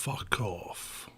fuck off.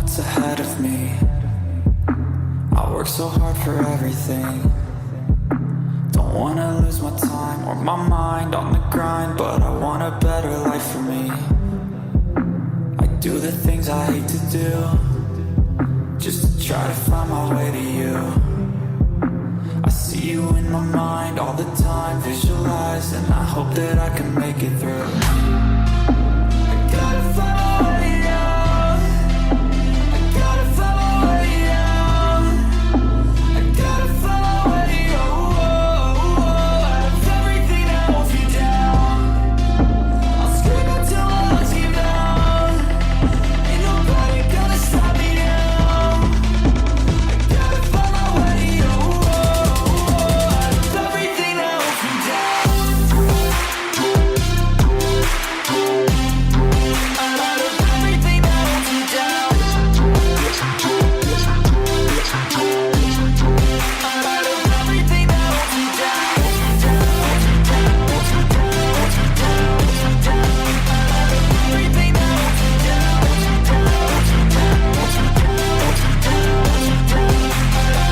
what's ahead of me. I work so hard for everything. Don't wanna lose my time or my mind on the grind, but I want a better life for me. I do the things I hate to do, just to try to find my way to you. I see you in my mind all the time, visualize, and I hope that I can make it through. I gotta find my way out. I gotta find my way out. I gotta find my way out of everything that holds me down. I'll scream until my lungs give out. Ain't nobody gonna stop me now. I gotta find my way out of everything that holds me down. Out of everything that holds me down. Out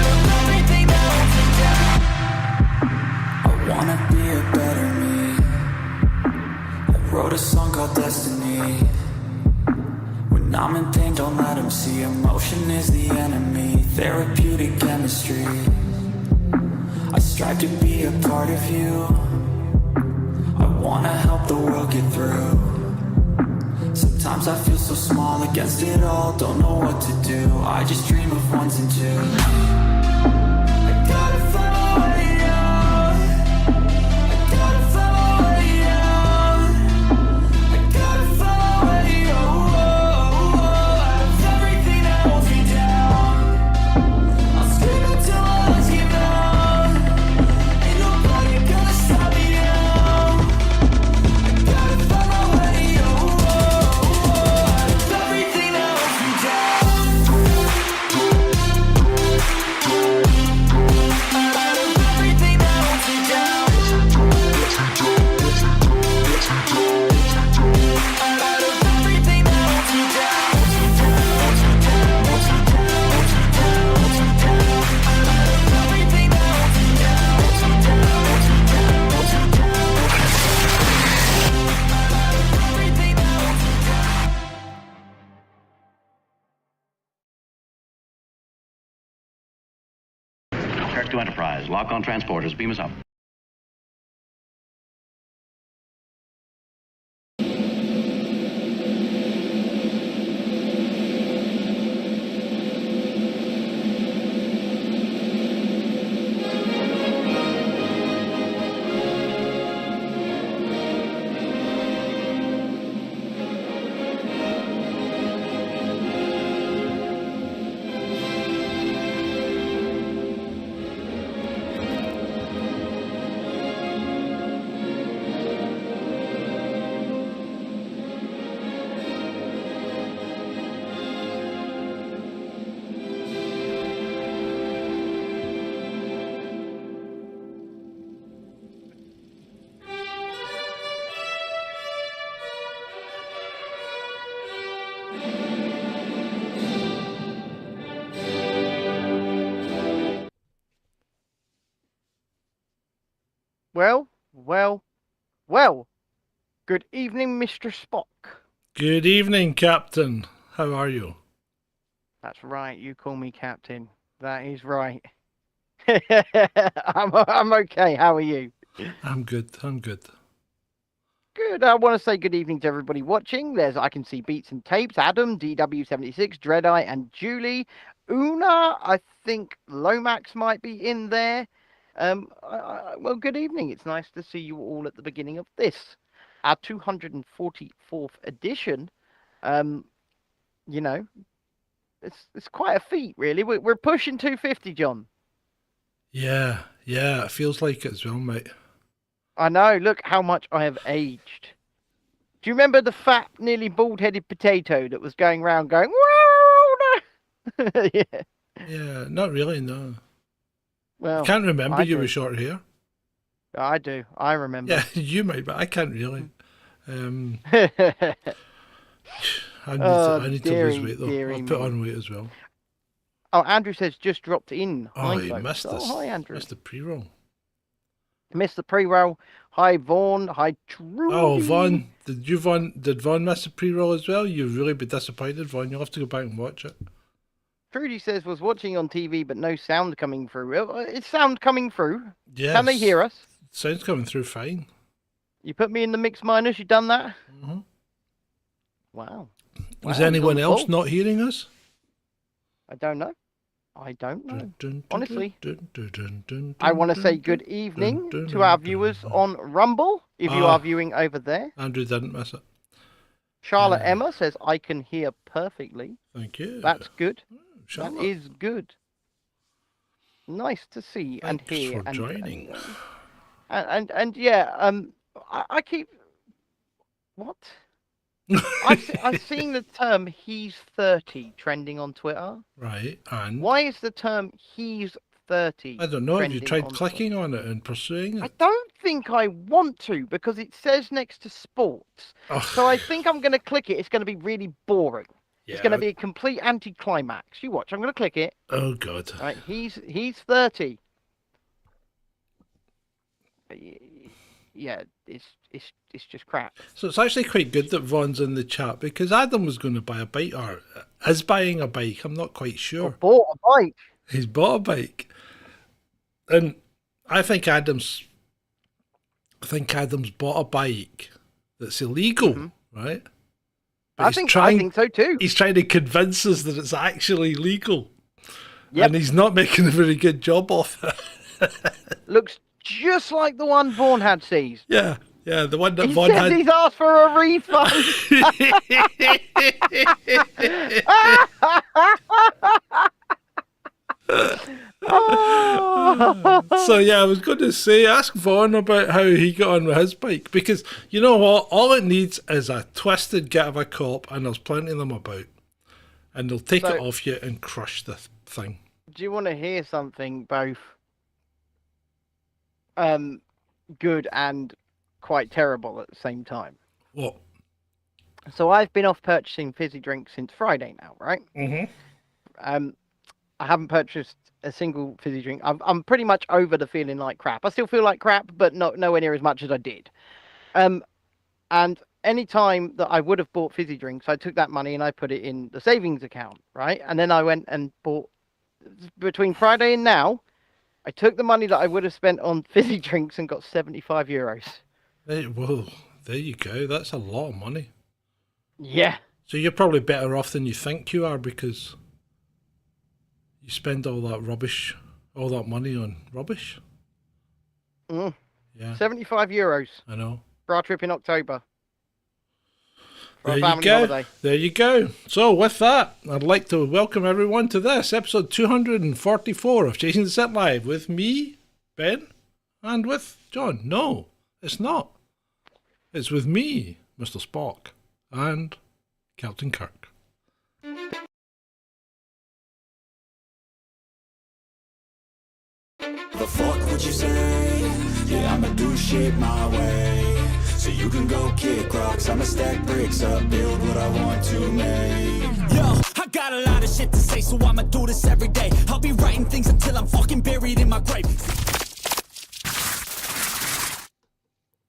of everything that holds me down. I wanna be a better me. I wrote a song called Destiny. When I'm in pain, don't let them see. Emotion is the enemy. Therapeutic chemistry. I strive to be a part of you. I wanna help the world get through. Sometimes I feel so small against it all. Don't know what to do. I just dream of ones and twos. I gotta find my way out. I gotta find my way out. I gotta find my way out of everything that holds me down. I'll scream until my lungs give out. Ain't nobody gonna stop me now. I gotta find my way out of everything that holds me down. Out of everything that holds me down. Out of everything that holds me down. Kirk to Enterprise. Lock on transporters. Beam us up. Well, well, well. Good evening, Mr. Spock. Good evening, Captain. How are you? That's right, you call me Captain. That is right. I'm okay. How are you? I'm good. I'm good. Good. I want to say good evening to everybody watching. I can see Beats and Tapes, Adam, DW76, Dreadeye, and Julie. Una, I think Lomax might be in there. Well, good evening. It's nice to see you all at the beginning of this, our 244th edition. You know, it's quite a feat, really. We're pushing 250, John. Yeah, it feels like it as well, mate. I know. Look how much I have aged. Do you remember the fat, nearly bald-headed potato that was going round going, "Whoa!" Yeah. Yeah, not really, no. Well, I can't remember I you do. with short hair. I do. I remember. Yeah, you might, but I can't really. I need to lose dearie, weight though. dearie I've put me. on weight as well. Oh, Andrew says just dropped in. Oh, Hi, you folks. missed this. Oh, hi, Andrew. Missed the pre-roll. Missed the pre-roll. Hi, Vaughn. Hi, Trudy. Oh, Vaughn. Did Vaughn miss the pre-roll as well? You'll really be disappointed, Vaughn. You'll have to go back and watch it. Trudy says was watching on TV, but no sound coming through. Is sound coming through? Yes. Can they hear us? Sound's coming through fine. You put me in the mix minus. You done that? Mm-hmm. Wow. Is Wow, anyone he's on the else ball. not hearing us? I don't know. I don't know. Dun, dun, Honestly. dun, dun, dun, dun, I want to dun, say dun, good dun, evening dun, to our dun, viewers dun. on Rumble, if you Ah. are viewing over there. Andrew didn't miss it. Charlotte Yeah. Emma says, I can hear perfectly. Thank you. That's good. Charlotte. That is good. Nice to see and Thanks hear. for joining. And yeah, I keep... What? I've seen the term "he's 30" trending on Twitter. Right, and Why is the term "he's 30"? I don't know. Have you trending tried on clicking on it and pursuing I it? don't think I want to because it says next to sports. Oh, So I think I'm going to click it. It's going to be really boring. It's going to be a complete anticlimax. You watch. I'm going to click it. Oh God. All right, he's 30. Yeah, it's just crap. So it's actually quite good that Vaughn's in the chat because Adam was going to buy a bike or is buying a bike. I'm not quite I sure. bought a bike. He's bought a bike, and I think Adam's bought a bike that's illegal, right? But I think so too. He's trying to convince us that it's actually legal, Yep. and he's not making a very good job of it. Looks just like the one Vaughn had seized. Yeah, the one that He Vaughn says had. he's asked for a refund. So yeah, I was going to say, ask Vaughn about how he got on with his bike because you know what? All it needs is a twisted get of a cop, and there's plenty of them about, and they'll take it off you and crush the thing. Do you want to hear something both good and quite terrible at the same time? What? So I've been off purchasing fizzy drinks since Friday now, right? Mm-hmm. I haven't purchased a single fizzy drink. I'm pretty much over the feeling like crap. I still feel like crap, but nowhere near as much as I did. And any time that I would have bought fizzy drinks, I took that money and I put it in the savings account, right? And then I went and bought, between Friday and now, I took the money that I would have spent on fizzy drinks and got 75 euros. Well, there you go. That's a lot of money. Yeah. So you're probably better off than you think you are because you spend all that rubbish, all that money on rubbish. Mm. Yeah, 75 euros I know. for our trip in October. For There a you family go. holiday. There you go. So with that, I'd like to welcome everyone to this episode 244 of Chasing Dissent Live with me, Ben, and with John. No, it's not. It's with me, Mr. Spock, and Captain Kirk. The fuck would you say? Yeah, I'ma do shit my way. So you can go kick rocks, I'ma stack bricks up, build what I want to make. Yo, I got a lot of shit to say, so I'ma do this every day. I'll be writing things until I'm fucking buried in my grave.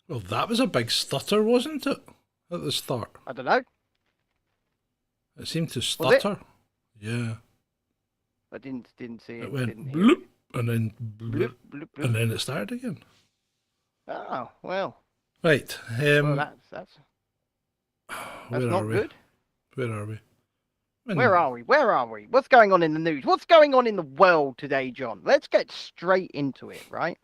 Well, that was a big stutter, wasn't it? At the start. I don't know. It seemed to Was it? stutter. Yeah. I didn't see it. It went didn't hear bloop, and then bloop, Bloop, bloop, bloop. and then it started again. Oh, well. Right. Well, that's where not are we? good. Where are we? Where are we? Where are we? What's going on in the news? What's going on in the world today, John? Let's get straight into it, right?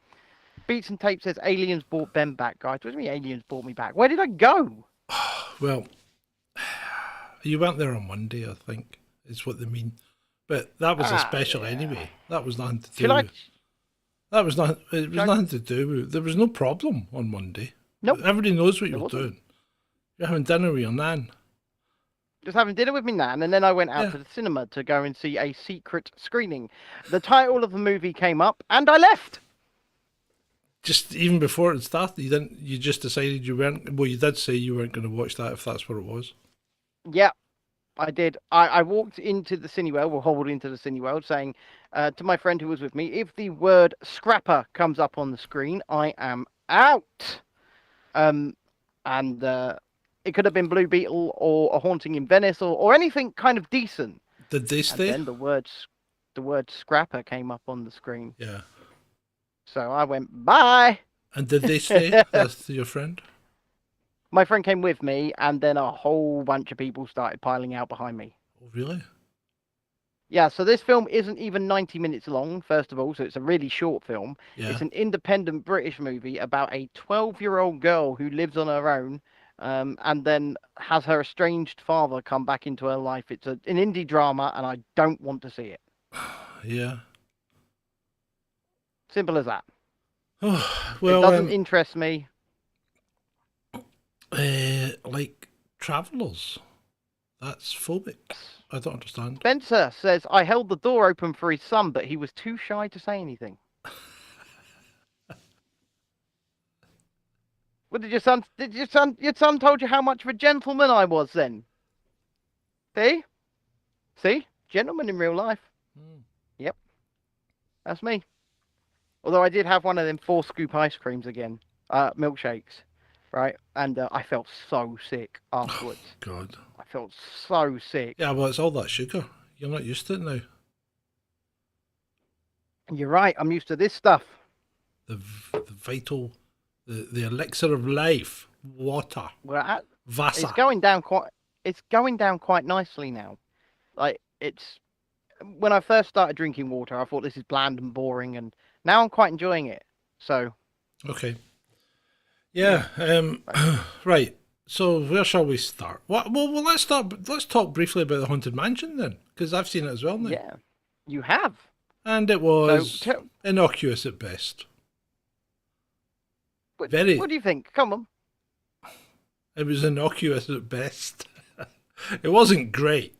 Beats and Tape says aliens brought Ben back, guys. What do you mean aliens brought me back? Where did I go? Well, you went there on Monday, I think, is what they mean. But that was a special anyway. That was nothing to do. That was not. It was nothing to do with. There was no problem on Monday. Nope. Everybody knows what you're wasn't. doing. You're having dinner with your nan. Just having dinner with me nan, and then I went out to the cinema to go and see a secret screening. The title of the movie came up, and I left. Just even before it started, you didn't. You just decided you weren't. Well, you did say you weren't going to watch that if that's what it was. Yeah, I did. I walked into the cineworld, or hobbled into the cineworld, saying to my friend who was with me, if the word scrapper comes up on the screen, I am out. And it could have been Blue Beetle or A Haunting in Venice or anything kind of decent. Did they And stay? then the word scrapper came up on the screen. Yeah. So I went, bye. And did they stay? That's your friend? My friend came with me, and then a whole bunch of people started piling out behind me. Oh, really? Yeah, so this film isn't even 90 minutes long, first of all, so it's a really short film. Yeah. It's an independent British movie about a 12-year-old girl who lives on her own, and then has her estranged father come back into her life. It's an indie drama, and I don't want to see it. Yeah. Simple as that. Oh, well, it doesn't interest me. like Travellers. That's phobic. I don't understand. Spencer says, I held the door open for his son, but he was too shy to say anything. What did your son told you how much of a gentleman I was then? See? Gentleman in real life. Yep. That's me. Although I did have one of them 4-scoop ice creams again. Milkshakes. Right? And I felt so sick afterwards. God. I felt so sick. Yeah, well, it's all that sugar. You're not used to it now. You're right. I'm used to this stuff. The vital, the elixir of life, water, Vasa. It's going down quite nicely now. Like, it's when I first started drinking water, I thought this is bland and boring, and now I'm quite enjoying it. So okay. Yeah. Right. So where shall we start? Well, let's start. Let's talk briefly about the Haunted Mansion then, because I've seen it as well now. Yeah, you have. And it was innocuous at best. What Very. do you think? Come on. It was innocuous at best. It wasn't great,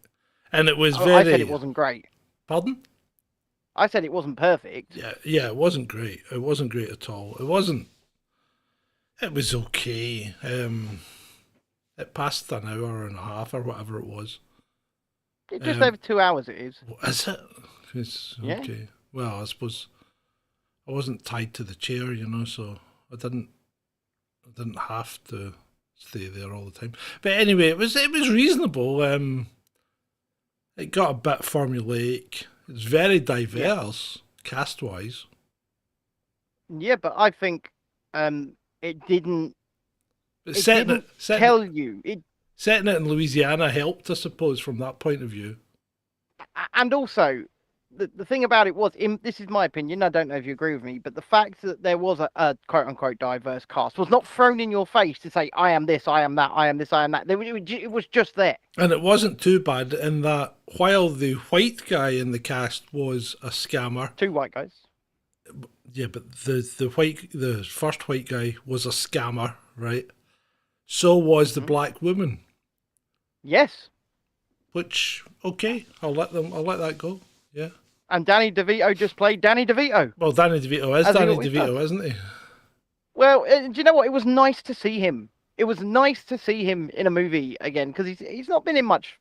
and it was very. I said it wasn't great. Pardon? I said it wasn't perfect. Yeah, it wasn't great. It wasn't great at all. It wasn't. It was okay. It passed an hour and a half or whatever it was. Just over 2 hours it is. Is it? It's Yeah. okay. Well, I suppose I wasn't tied to the chair, so I didn't have to stay there all the time. But anyway, it was reasonable. It got a bit formulaic. It's very diverse cast wise. Yeah, but I think it didn't. But Setting it in Louisiana helped, I suppose, from that point of view. And also, the thing about it was, this is my opinion, I don't know if you agree with me, but the fact that there was a quote-unquote diverse cast was not thrown in your face to say, I am this, I am that, I am this, I am that. It was just there. And it wasn't too bad in that while the white guy in the cast was a scammer. 2 white guys. Yeah, but the first white guy was a scammer, right? So was the black woman. Yes. Which, okay, I'll let that go. Yeah. And Danny DeVito just played Danny DeVito. Well, Danny DeVito is Danny DeVito, isn't he? Well, do you know what? It was nice to see him. It was nice to see him in a movie again, because he's not been in much,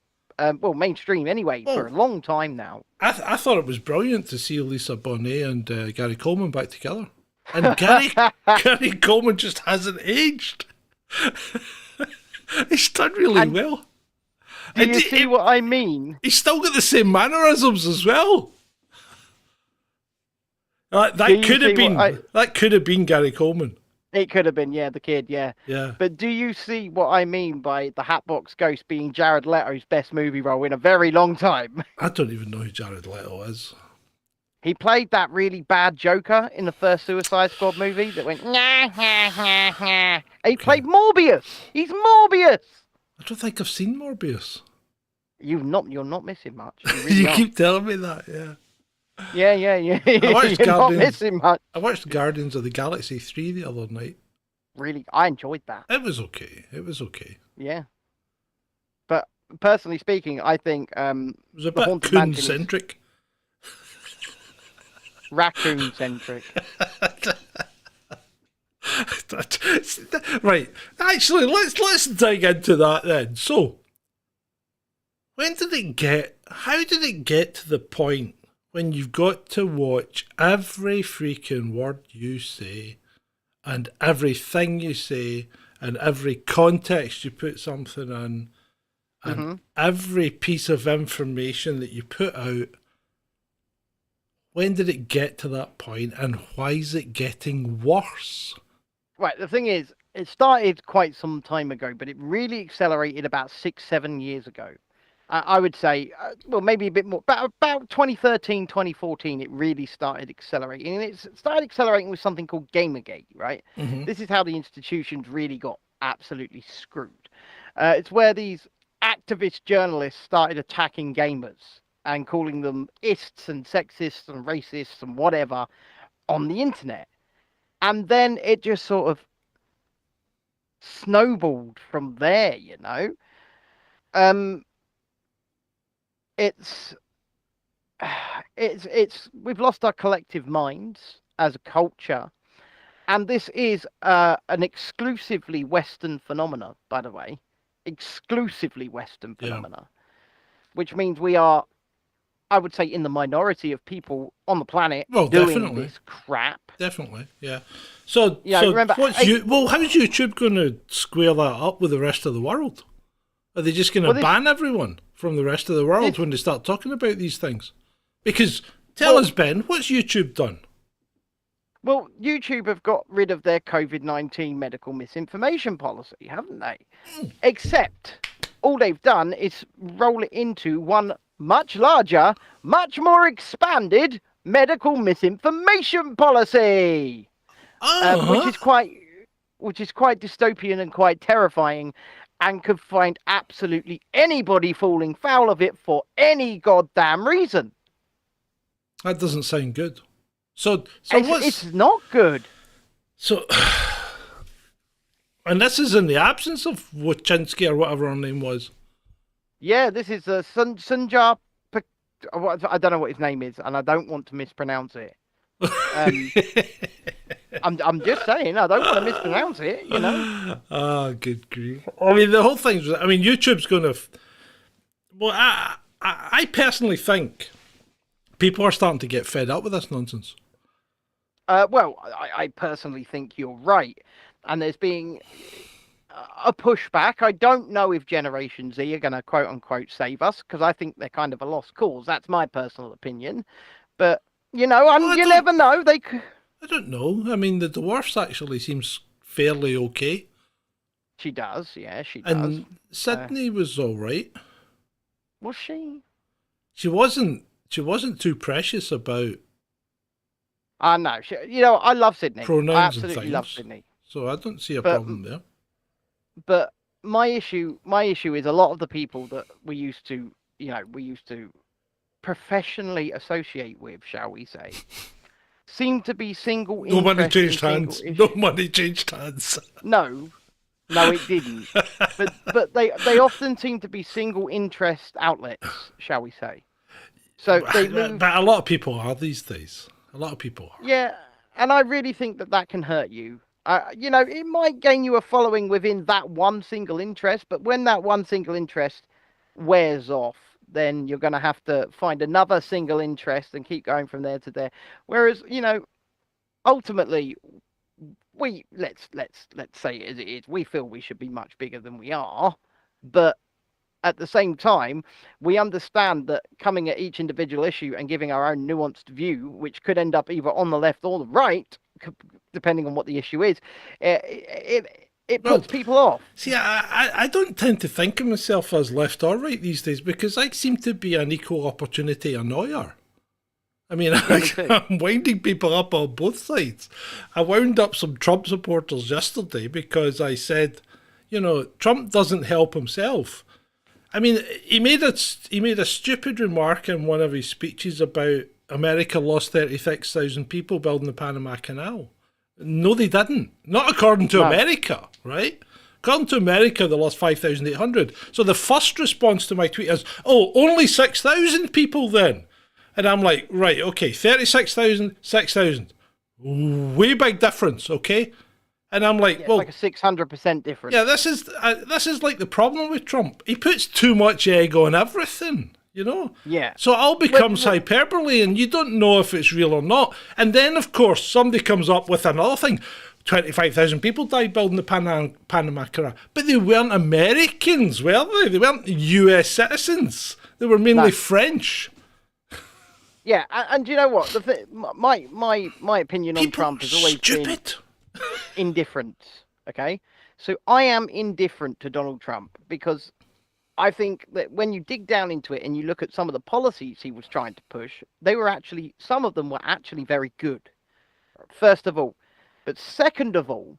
mainstream anyway, for a long time now. I thought it was brilliant to see Lisa Bonet and Gary Coleman back together. And Gary Coleman just hasn't aged. He's done really well. Do you see what I mean? He's still got the same mannerisms as well. That could have been Gary Coleman. It could have been, the kid, yeah. But do you see what I mean by the Hatbox Ghost being Jared Leto's best movie role in a very long time? I don't even know who Jared Leto is. He played that really bad Joker in the first Suicide Squad movie that went, nah, nah, nah, nah. He played Morbius. He's Morbius. I don't think I've seen Morbius. You're not missing much. You keep telling me that, yeah. Yeah. You're not missing much. I watched Guardians of the Galaxy 3 the other night. Really? I enjoyed that. It was okay. Yeah. But personally speaking, I think it was a bit coon-centric. Raccoon-centric. Right. Actually, let's dig into that then. So, how did it get to the point when you've got to watch every freaking word you say and everything you say and every context you put something in and every piece of information that you put out? When did it get to that point, and why is it getting worse? Right, the thing is, it started quite some time ago, but it really accelerated about 6-7 years ago. I would say, well, maybe a bit more, about 2013, 2014, it really started accelerating. And it started accelerating with something called Gamergate, right? This is how the institutions really got absolutely screwed. It's where these activist journalists started attacking gamers and calling them ists and sexists and racists and whatever on the internet. And then it just sort of snowballed from there, you know? It's we've lost our collective minds as a culture. And this is an exclusively Western phenomena, by the way. Exclusively Western phenomena. Which means we are, I would say, in the minority of people on the planet doing this crap. Definitely, yeah. So, remember, how's YouTube going to square that up with the rest of the world? Are they just going to ban everyone from the rest of the world when they start talking about these things? Because, tell us, Ben, what's YouTube done? Well, YouTube have got rid of their COVID-19 medical misinformation policy, haven't they? Except all they've done is roll it into one much larger, much more expanded medical misinformation policy, which is quite dystopian and quite terrifying, and could find absolutely anybody falling foul of it for any goddamn reason. That doesn't sound good. So it's not good. So, and this is in the absence of Wojcinski or whatever her name was. Yeah, this is Sunjar. I don't know what his name is, and I don't want to mispronounce it. I'm just saying, I don't want to mispronounce it, you know. Oh, good grief. I mean, the whole thing's, YouTube's going to... Well, I personally think people are starting to get fed up with this nonsense. Well, I personally think you're right. And there's being a pushback. I don't know if Generation Z are going to quote-unquote save us, because I think they're kind of a lost cause. That's my personal opinion. But, you know, you never know. I don't know. I mean, the dwarfs actually seems fairly okay. She does, yeah, she does. And Sydney was all right. Was she? She wasn't too precious about... No, I love Sydney. Pronouns I absolutely and things. love Sydney. So I don't see a problem there. But my issue is a lot of the people that we used to professionally associate with, shall we say, seem to be single interest. No money changed hands. No money changed hands. No, it didn't. but they often seem to be single interest outlets, shall we say. So but a lot of people are these days. A lot of people are. Yeah, and I really think that can hurt you. It might gain you a following within that one single interest, but when that one single interest wears off, then you're going to have to find another single interest and keep going from there to there. Whereas, ultimately, let's say it as it is. We feel we should be much bigger than we are, but at the same time, we understand that coming at each individual issue and giving our own nuanced view, which could end up either on the left or the right, depending on what the issue is, it puts people off. See, I don't tend to think of myself as left or right these days, because I seem to be an equal opportunity annoyer. I mean, I'm winding people up on both sides. I wound up some Trump supporters yesterday because I said, Trump doesn't help himself. I mean, he made a stupid remark in one of his speeches about America lost 36,000 people building the Panama Canal. No, they didn't. Not according to America, right? According to America, they lost 5,800. So the first response to my tweet is, only 6,000 people then. And I'm like, right, okay, 36,000, 6,000. Way big difference, okay? And I'm like, Yeah, well, it's like a 600% difference. yeah, this is like the problem with Trump. He puts too much egg on everything, you know? Yeah. So it all becomes hyperbole, and you don't know if it's real or not. And then, of course, somebody comes up with another thing. 25,000 people died building the Panama Canal. But they weren't Americans, were they? They weren't US citizens. They were mainly French. Yeah, and do you know what? My opinion on People Trump has always stupid. been indifference. Okay, so I am indifferent to Donald Trump because I think that when you dig down into it and you look at some of the policies he was trying to push, some of them were actually very good. First of all, but second of all,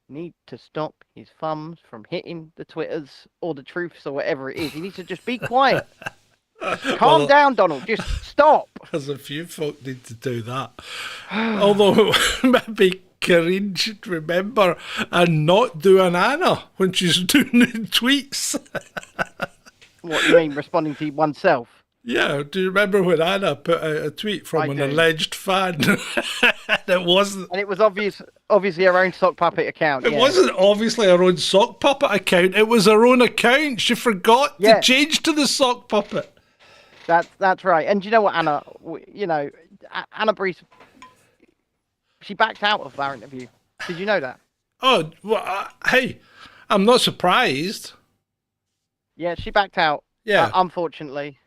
need to stop his thumbs from hitting the Twitters or the truths or whatever it is. He needs to just be quiet. Calm down, Donald. Just stop. There's a few folk need to do that. Although maybe Karine should remember and not do an Anna when she's doing the tweets. What you mean, responding to oneself? Yeah, do you remember when Anna put out a tweet from an alleged fan? It wasn't. And it was obviously her own sock puppet account. It wasn't obviously her own sock puppet account. It was her own account. She forgot to change to the sock puppet. That's right. And do you know what, Anna? You know, Anna Brees, she backed out of our interview. Did you know that? Oh, well, hey, I'm not surprised. Yeah, she backed out. Yeah. Unfortunately,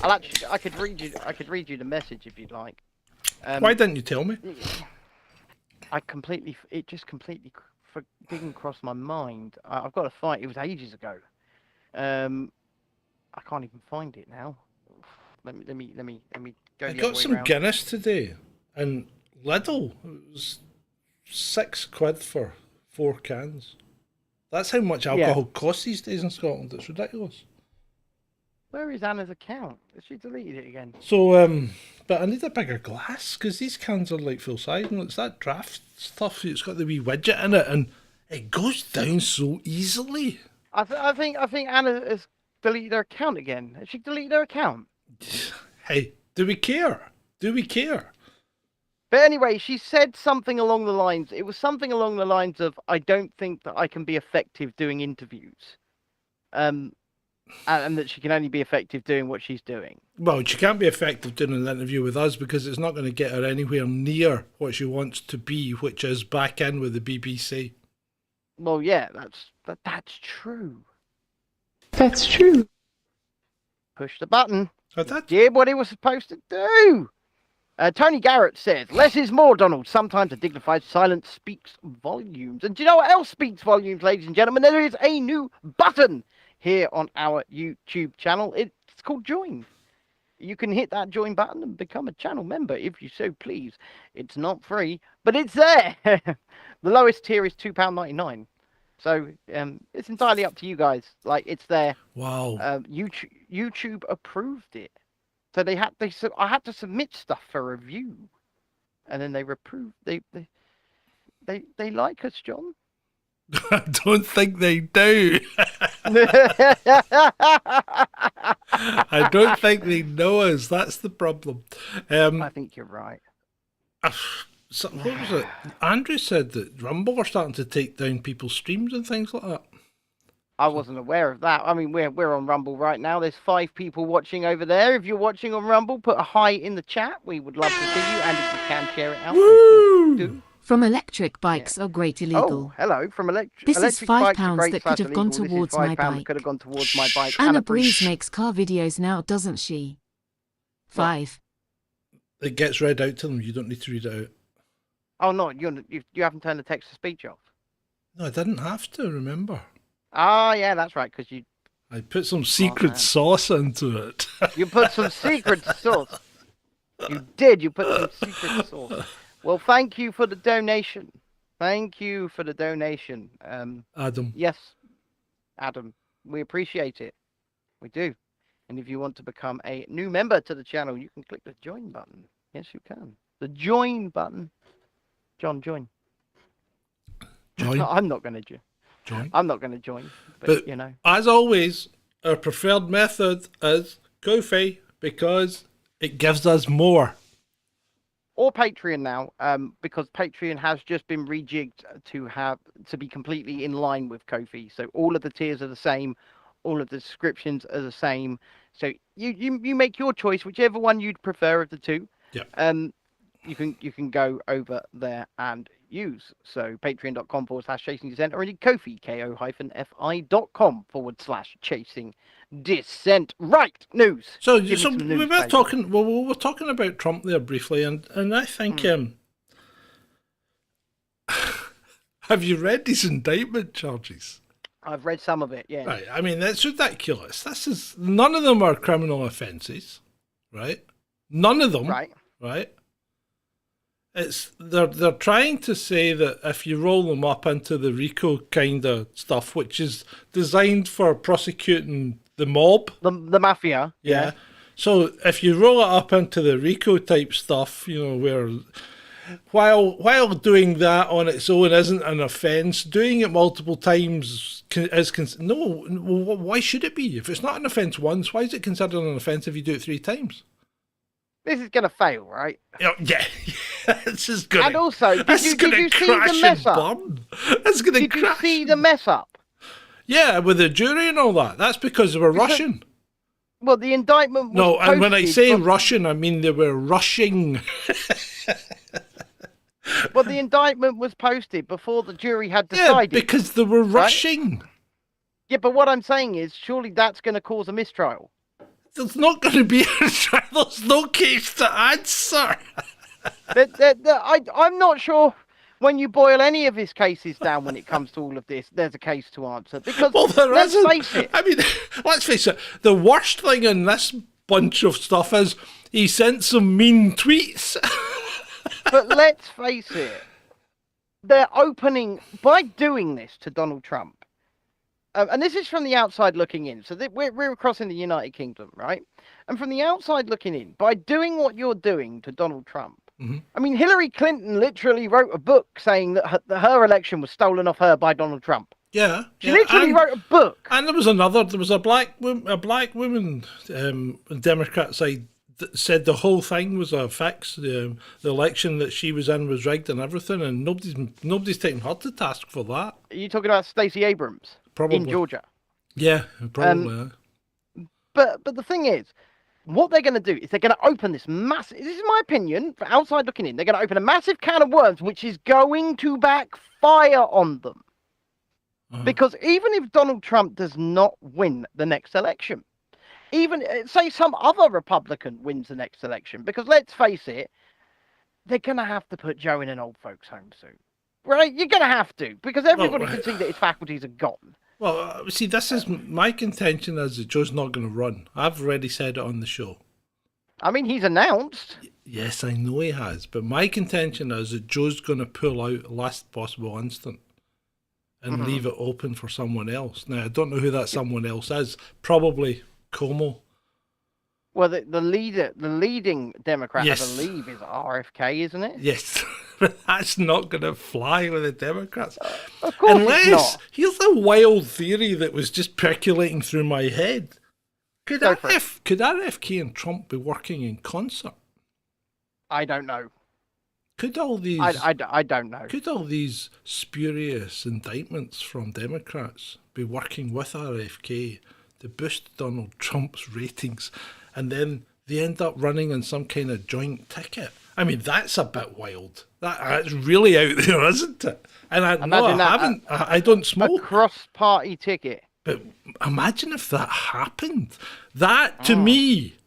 I could read you the message if you'd like. Why didn't you tell me? It just completely didn't cross my mind. I've got to find. It was ages ago. I can't even find it now. Let me go. I got some Guinness today, and Lidl. It was £6 for 4 cans. That's how much alcohol costs these days in Scotland. It's ridiculous. Where is Anna's account? She deleted it again. So, but I need a bigger glass because these cans are like full size, and it's that draft stuff. It's got the wee widget in it, and it goes down so easily. I think Anna has deleted her account again. Has she deleted her account? Hey, do we care? Do we care? But anyway, she said something along the lines. It was something along the lines of, "I don't think that I can be effective doing interviews." And that she can only be effective doing what she's doing. Well, she can't be effective doing an interview with us because it's not going to get her anywhere near what she wants to be, which is back in with the BBC. Well, yeah, that's true. That's true. Push the button. Oh, that Did what he was supposed to do. Tony Garrett says, "Less is more, Donald. Sometimes a dignified silence speaks volumes." And do you know what else speaks volumes, ladies and gentlemen? There is a new button here on our YouTube channel. It's called Join. You can hit that join button and become a channel member if you so please. It's not free, but it's there. The lowest tier is £2.99. So it's entirely up to you guys. Like, it's there. wow. YouTube approved it. So I had to submit stuff for review. And then they approved. They like us, John. I don't think they do. I don't think they know us. That's the problem. I think you're right. So, what was it? Andrew said that Rumble are starting to take down people's streams and things like that. I wasn't aware of that. I mean, we're on Rumble right now. There's 5 people watching over there. If you're watching on Rumble, put a hi in the chat. We would love to see you, and if you can, share it out. Woo! Do. From electric bikes are great illegal. Oh, hello. From This is electric £5 bikes are great that could have gone illegal. towards This is my £5 that bike. could have gone towards my bike. Anna Breeze makes car videos now, doesn't she? 5. It gets read out to them. You don't need to read it out. Oh no, you haven't turned the text to speech off. No, I didn't have to, remember. Ah, yeah, that's right, because I put some secret sauce into it. you put some secret sauce. You did. You put some secret sauce. Well, thank you for the donation. Thank you for the donation. Adam. Yes, Adam. We appreciate it. We do. And if you want to become a new member to the channel, you can click the join button. Yes, you can. The join button. John, join. Join. I'm not going to Join. I'm not going to join. But you know. As always, our preferred method is Ko-fi because it gives us more. or Patreon now, because Patreon has just been rejigged to be completely in line with Ko-fi. So all of the tiers are the same, all of the descriptions are the same. So you make your choice, whichever one you'd prefer of the two. Yeah. You can go over there and use. So patreon.com/Chasing Dissent, or indeed Ko-fi, ko-fi.com/Chasing Dissent. Right, news. So, Give me some we news, were baby. talking. Well, we were talking about Trump there briefly, and I think. Have you read these indictment charges? I've read some of it. Yeah. Right. I mean, that's ridiculous. None of them are criminal offences, right? None of them. Right. Right. They're trying to say that if you roll them up into the RICO kind of stuff, which is designed for prosecuting the mob. The mafia. Yeah. So if you roll it up into the RICO type stuff, where while doing that on its own isn't an offence, doing it multiple times is no. Why should it be? If it's not an offence once, why is it considered an offence if you do it 3 times? This is gonna fail, right? Yeah. This is gonna. And also, did you see the mess up? It's gonna Did crash. you see the mess up? Yeah, with the jury and all that. That's because they were Russian. Well, the indictment was No, and when I posted say on- Russian, I mean they were rushing. Well, the indictment was posted before the jury had Yeah, decided. because they were rushing. Yeah, but what I'm saying is, surely that's going to cause a mistrial. There's not going to be a trial. There's no case to answer. I'm not sure when you boil any of his cases down when it comes to all of this, there's a case to answer. Because Well, there let's isn't. face it. I mean, let's face it. The worst thing in this bunch of stuff is he sent some mean tweets. But let's face it. They're opening, by doing this to Donald Trump, and this is from the outside looking in. So we're crossing the United Kingdom, right? And from the outside looking in, by doing what you're doing to Donald Trump, I mean, Hillary Clinton literally wrote a book saying that her election was stolen off her by Donald Trump. Yeah. She literally wrote a book. And there was a black woman, Democrat side, that said the whole thing was a fix. The election that she was in was rigged and everything, and nobody's taking her to task for that. Are you talking about Stacey Abrams Probably. in Georgia? Yeah, probably. But the thing is, what they're going to do is they're going to open this massive, this is my opinion, for outside looking in, they're going to open a massive can of worms, which is going to backfire on them. Because even if Donald Trump does not win the next election, even say some other Republican wins the next election, because let's face it, they're going to have to put Joe in an old folks home soon. Right? You're going to have to, because everybody can see that his faculties are gone. Well, see, this is my contention is that Joe's not going to run. I've already said it on the show. I mean, he's announced. Yes, I know he has, but my contention is that Joe's going to pull out last possible instant and leave it open for someone else. Now, I don't know who that someone else is. Probably Como. Well, the leading Democrat, Yes. I believe, is RFK, isn't it? Yes, but that's not going to fly with the Democrats. Of course it's Unless, not. here's a wild theory that was just percolating through my head. Could Go for it. RFK and Trump be working in concert? I don't know. Could all these I don't know. Could all these spurious indictments from Democrats be working with RFK to boost Donald Trump's ratings, and then they end up running on some kind of joint ticket? I mean, that's a bit wild. That's really out there, isn't it? And I don't A smoke. cross-party ticket. But imagine if that happened. That, to me,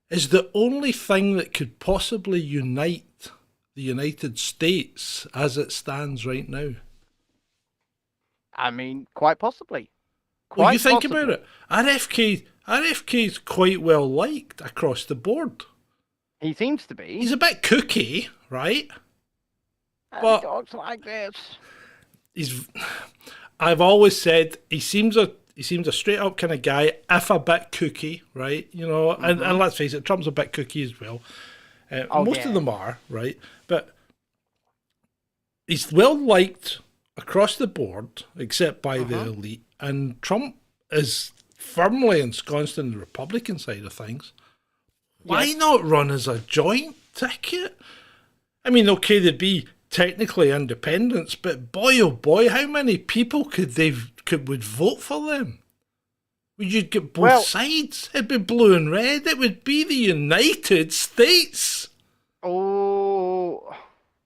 is the only thing that could possibly unite the United States as it stands right now. I mean, quite possibly. Well, you Quite think possibly. about it. RFK's quite well liked across the board. He seems to be. He's a bit kooky, right? And but- he talks like this. I've always said he seems a straight up kind of guy, if a bit kooky, right? You know, and let's face it, Trump's a bit kooky as well. Most of them are, right? But he's well liked across the board, except by the elite. And Trump is firmly ensconced in the Republican side of things. Why not run as a joint ticket? I mean, okay, they'd be technically independents, but boy, oh boy, how many people would vote for them? You'd get both sides. It'd be blue and red. It would be the United States. Oh,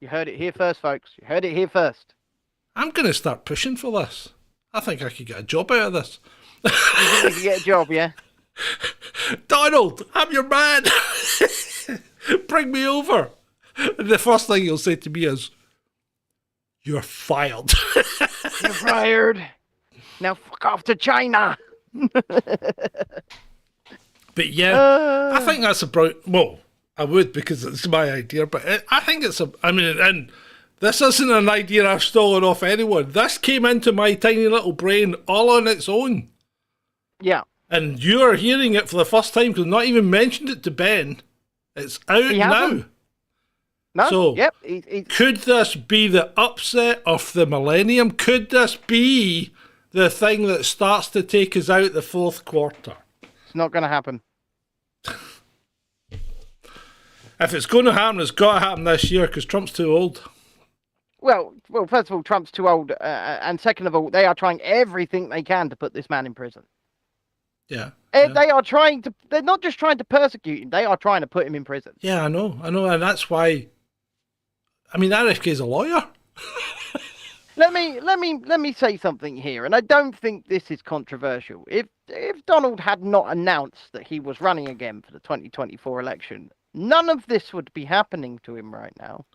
you heard it here first, folks. You heard it here first. I'm going to start pushing for this. I think I could get a job out of this. You think you could get a job, yeah? Donald, I'm your man. Bring me over. And the first thing he'll say to me is, "You're fired." You're fired. Now fuck off to China. But yeah, I think that's well, I would because it's my idea, but I think and this isn't an idea I've stolen off anyone. This came into my tiny little brain all on its own. Yeah. And you're hearing it for the first time because I've not even mentioned it to Ben. It's out now. No, so, yep. Could this be the upset of the millennium? Could this be the thing that starts to take us out the fourth quarter? It's not going to happen. If it's going to happen, it's got to happen this year because Trump's too old. Well, first of all, Trump's too old, and second of all, they are trying everything they can to put this man in prison. Yeah. They are trying to. They're not just trying to persecute him; they are trying to put him in prison. Yeah, I know, and that's why. I mean, RFK's a lawyer. Let me say something here, and I don't think this is controversial. If Donald had not announced that he was running again for the 2024 election, none of this would be happening to him right now.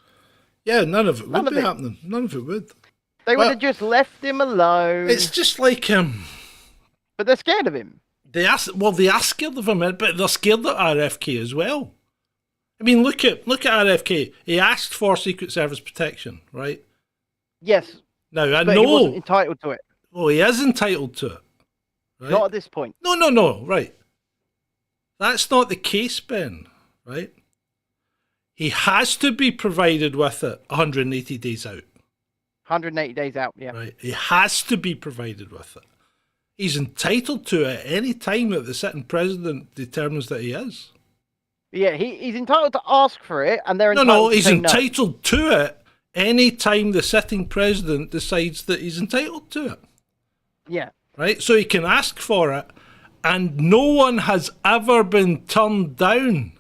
Yeah, none of it would be happening. None of it would. They would have just left him alone. It's just like But they're scared of him. They are scared of him, but they're scared of RFK as well. I mean, look at RFK. He asked for Secret Service protection, right? Yes. Now I but know he wasn't entitled to it. Well, he is entitled to it. Right? Not at this point. No. Right. That's not the case, Ben. Right. He has to be provided with it 180 days out. 180 days out, yeah. Right. He has to be provided with it. He's entitled to it any time that the sitting president determines that he is. Yeah, he's entitled to ask for it, and they're entitled No, to he's say entitled to it any time the sitting president decides that he's entitled to it. Yeah. Right? So he can ask for it, and no one has ever been turned down.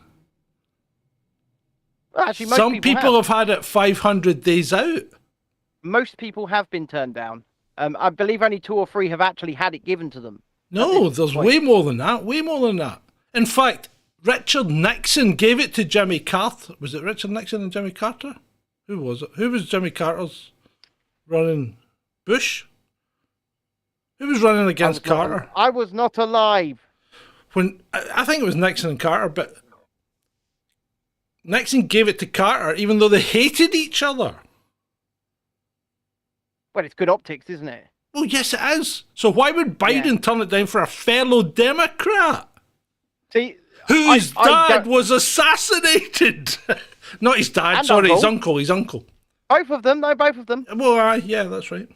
Well, actually, Some people have had it 500 days out. Most people have been turned down. I believe only 2 or 3 have actually had it given to them. No, there's way more than that. Way more than that. In fact, Richard Nixon gave it to Jimmy Carter. Was it Richard Nixon and Jimmy Carter? Who was it? Who was Jimmy Carter's running? Bush? Who was running against Carter? I was not alive. I think it was Nixon and Carter, but Nixon gave it to Carter even though they hated each other. Well, it's good optics, isn't it? Well, yes, it is. So why would Biden turn it down for a fellow Democrat? See, whose dad was assassinated? Not his dad, and sorry, uncle. his uncle. Both of them, no, both of them. Well, yeah, that's right.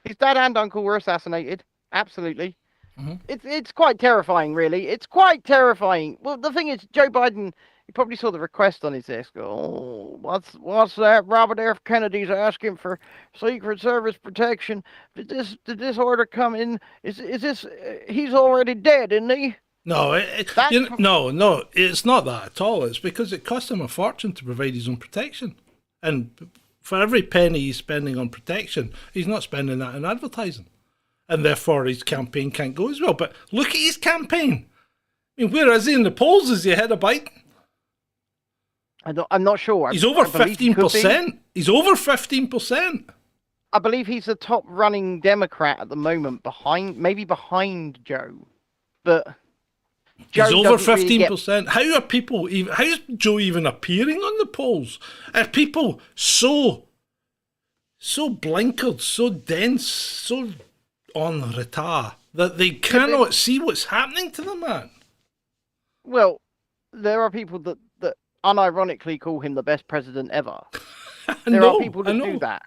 His dad and uncle were assassinated. Absolutely. Mm-hmm. It's quite terrifying, really. It's quite terrifying. Well, the thing is, Joe Biden, he probably saw the request on his desk. Oh, what's that? Robert F. Kennedy's asking for Secret Service protection. Did this order come in? Is this? He's already dead, isn't he? No, no, it's not that at all. It's because it cost him a fortune to provide his own protection, and for every penny he's spending on protection, he's not spending that in advertising, and therefore his campaign can't go as well. But look at his campaign. I mean, where is he in the polls? Is he ahead of Biden? I'm not sure. He's over 15%. He's over 15%. I believe he's the top running Democrat at the moment, behind Joe, but. He's over 15%. How are people even? How is Joe even appearing on the polls? Are people so blinkered, so dense, so on retard that they cannot see what's happening to the man? Well, there are people that unironically call him the best president ever. There are people that do that.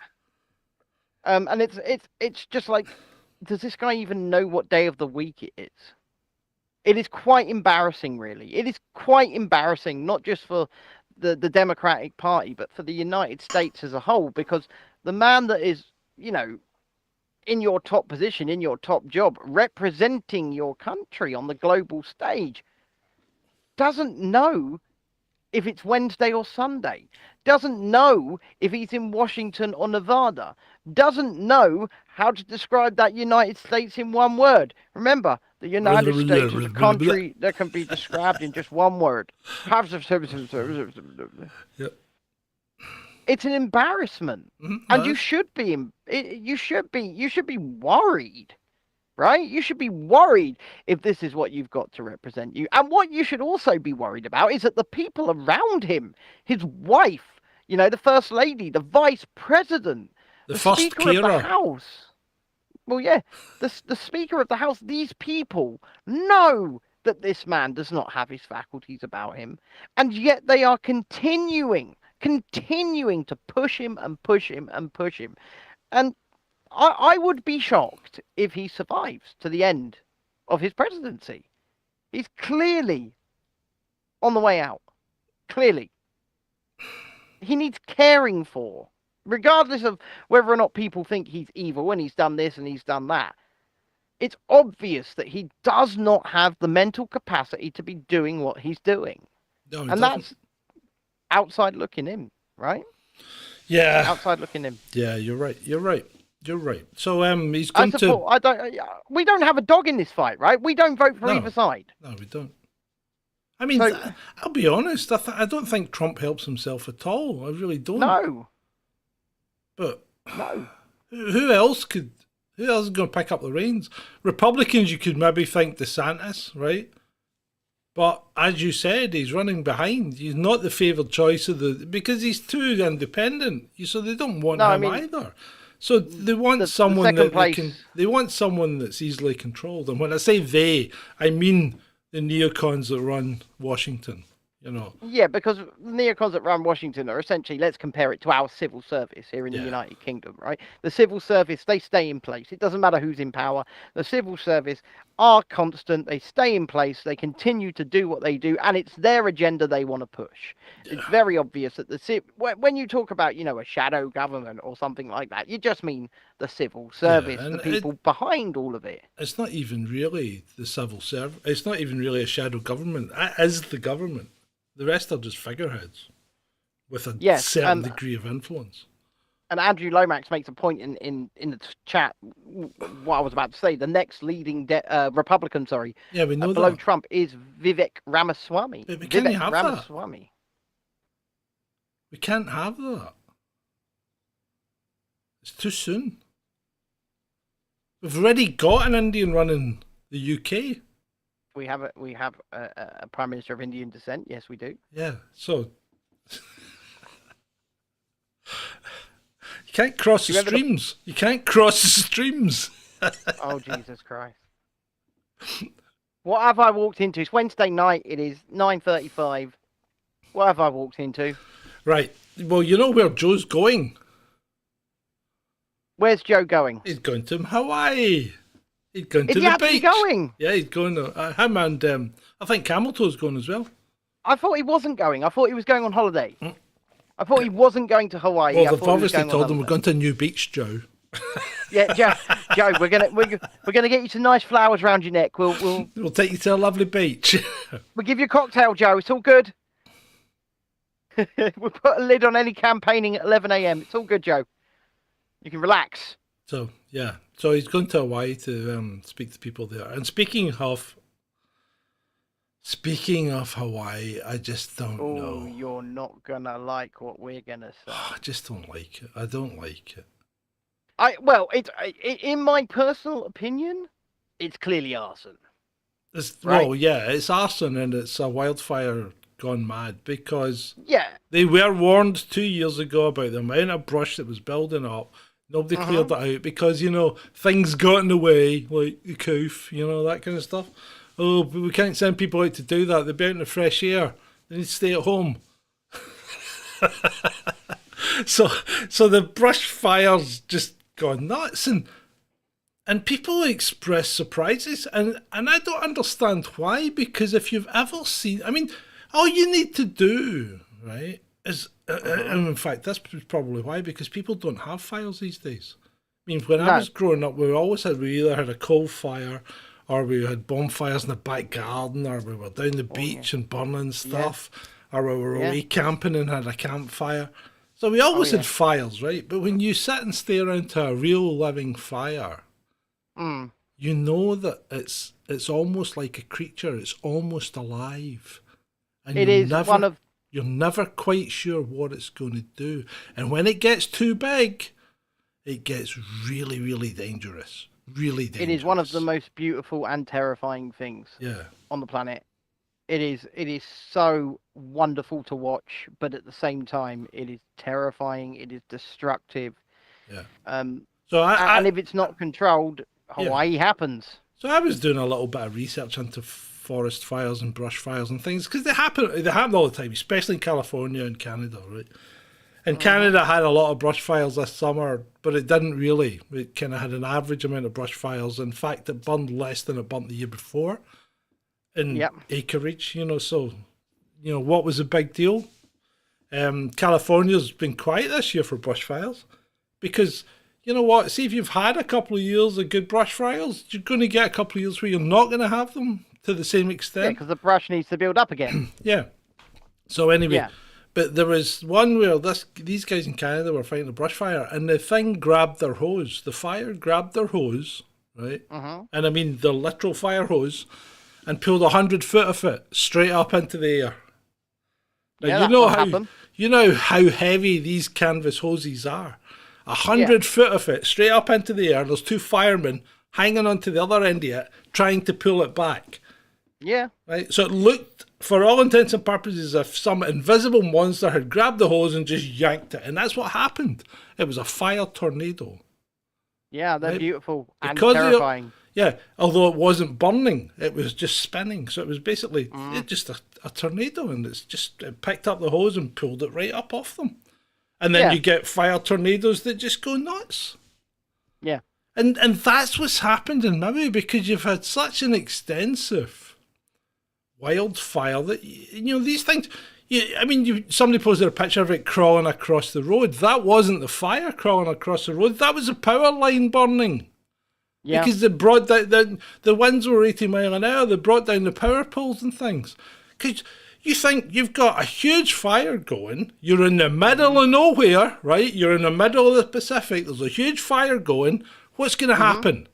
And it's just like, does this guy even know what day of the week it is? It is quite embarrassing, really. It is quite embarrassing, not just for the Democratic Party, but for the United States as a whole, because the man that is, you know, in your top position, in your top job, representing your country on the global stage, doesn't know if it's Wednesday or Sunday, doesn't know if he's in Washington or Nevada, doesn't know how to describe that United States in one word. Remember, the United States is a country that can be described in just one word. Yep. It's an embarrassment, and you should be. You should be worried, right? You should be worried if this is what you've got to represent you. And what you should also be worried about is that the people around him, his wife, you know, the First Lady, the Vice President, the Speaker of the House. Well, yeah, the Speaker of the House, these people know that this man does not have his faculties about him, and yet they are continuing to push him and push him and push him. And I would be shocked if he survives to the end of his presidency. He's clearly on the way out. Clearly. He needs caring for, regardless of whether or not people think he's evil and he's done this and he's done that. It's obvious that he does not have the mental capacity to be doing what he's doing. No, and that's outside looking in, right? Yeah. Outside looking in. Yeah, you're right. So he's going we don't have a dog in this fight, right? We don't vote for either side. No, we don't. I mean, I'll be honest. I don't think Trump helps himself at all. I really don't. No. But no. Who else is going to pick up the reins? Republicans, you could maybe think DeSantis, right? But as you said, he's running behind. He's not the favoured choice because he's too independent. So they don't want him either. So they want someone they want someone that's easily controlled. And when I say they, I mean the neocons that run Washington. You know. Yeah, because the neocons that run Washington are essentially, let's compare it to our civil service here in the United Kingdom, right? The civil service, they stay in place. It doesn't matter who's in power. The civil service are constant. They stay in place. They continue to do what they do, and it's their agenda they want to push. It's very obvious that when you talk about, you know, a shadow government or something like that, you just mean the civil service, the people behind all of it. It's not even really the civil service. It's not even really a shadow government. It is the government. The rest are just figureheads with a certain degree of influence. And Andrew Lomax makes a point in the chat, what I was about to say, the next leading Republican, we know below that. Trump is Vivek Ramaswamy. But we can't have Ramaswamy. that. We can't have that. It's too soon. We've already got an Indian running the UK. We have a Prime Minister of Indian descent. Yes, we do. Yeah, so you can't cross the streams. You can't cross the streams. Oh, Jesus Christ. What have I walked into? It's Wednesday night. It is 9:35. What have I walked into? Right. Well, you know where Joe's going. Where's Joe going? He's going to Hawaii. He's going to the beach. Is he actually going? Yeah, he's going. Him and I think Cameltoe's going as well. I thought he wasn't going. I thought he was going on holiday. I thought he wasn't going to Hawaii. Well, they've obviously told him we're going to a new beach, Joe. Yeah, Joe, we're gonna get you some nice flowers around your neck. We'll take you to a lovely beach. We'll give you a cocktail, Joe. It's all good. We'll put a lid on any campaigning at 11 a.m. It's all good, Joe. You can relax. So yeah, so he's going to Hawaii to speak to people there. And speaking of Hawaii, I just don't know. Oh, you're not gonna like what we're gonna say. I just don't like it. I don't like it. In my personal opinion, it's clearly arson. Well, yeah, it's arson and it's a wildfire gone mad because yeah, they were warned 2 years ago about the amount of brush that was building up. Nobody cleared it out because, you know, things got in the way, like the coof, you know, that kind of stuff. Oh, but we can't send people out to do that. They'll be out in the fresh air. They need to stay at home. So the brush fires just gone nuts. And people express surprises. And I don't understand why, because if you've ever seen... I mean, all you need to do, right, is and in fact, that's probably why, because people don't have fires these days. I mean, when I No. was growing up, we either had a coal fire, or we had bonfires in the back garden, or we were down the beach and burning stuff, or we were away camping and had a campfire. So we always had fires, right? But when you sit and stare into a real living fire, you know that it's almost like a creature. It's almost alive, and you're never quite sure what it's going to do. And when it gets too big, it gets really, really dangerous. Really dangerous. It is one of the most beautiful and terrifying things on the planet. It is so wonderful to watch, but at the same time, it is terrifying. It is destructive. Yeah. And if it's not controlled, Hawaii happens. So I was doing a little bit of research into forest fires and brush fires and things, because they happen all the time, especially in California and Canada, right? And Canada had a lot of brush fires this summer, but it didn't really. It kind of had an average amount of brush fires. In fact, it burned less than it burnt the year before in acreage, So, what was the big deal? California's been quiet this year for brush fires because, you know what? See, if you've had a couple of years of good brush fires, you're going to get a couple of years where you're not going to have them to the same extent. Yeah, because the brush needs to build up again. So anyway, but there was one where these guys in Canada were fighting a brush fire, and the thing grabbed their hose. The fire grabbed their hose, right? And I mean the literal fire hose, and pulled 100 foot of it straight up into the air. Now, you know how heavy these canvas hoses are. 100 foot of it straight up into the air. There's two firemen hanging onto the other end of it, trying to pull it back. Yeah. Right. So it looked, for all intents and purposes, as if some invisible monster had grabbed the hose and just yanked it. And that's what happened. It was a fire tornado. Yeah, they're beautiful and terrifying. Although it wasn't burning, it was just spinning. So it was basically just a tornado, and it picked up the hose and pulled it right up off them. And then you get fire tornadoes that just go nuts. Yeah. And that's what's happened in Maui, because you've had such an extensive wildfire that, these things... somebody posted a picture of it crawling across the road. That wasn't the fire crawling across the road. That was a power line burning. Yeah. Because they brought down, the winds were 80 miles an hour. They brought down the power poles and things. Because you think you've got a huge fire going. You're in the middle of nowhere, right? You're in the middle of the Pacific. There's a huge fire going. What's going to happen?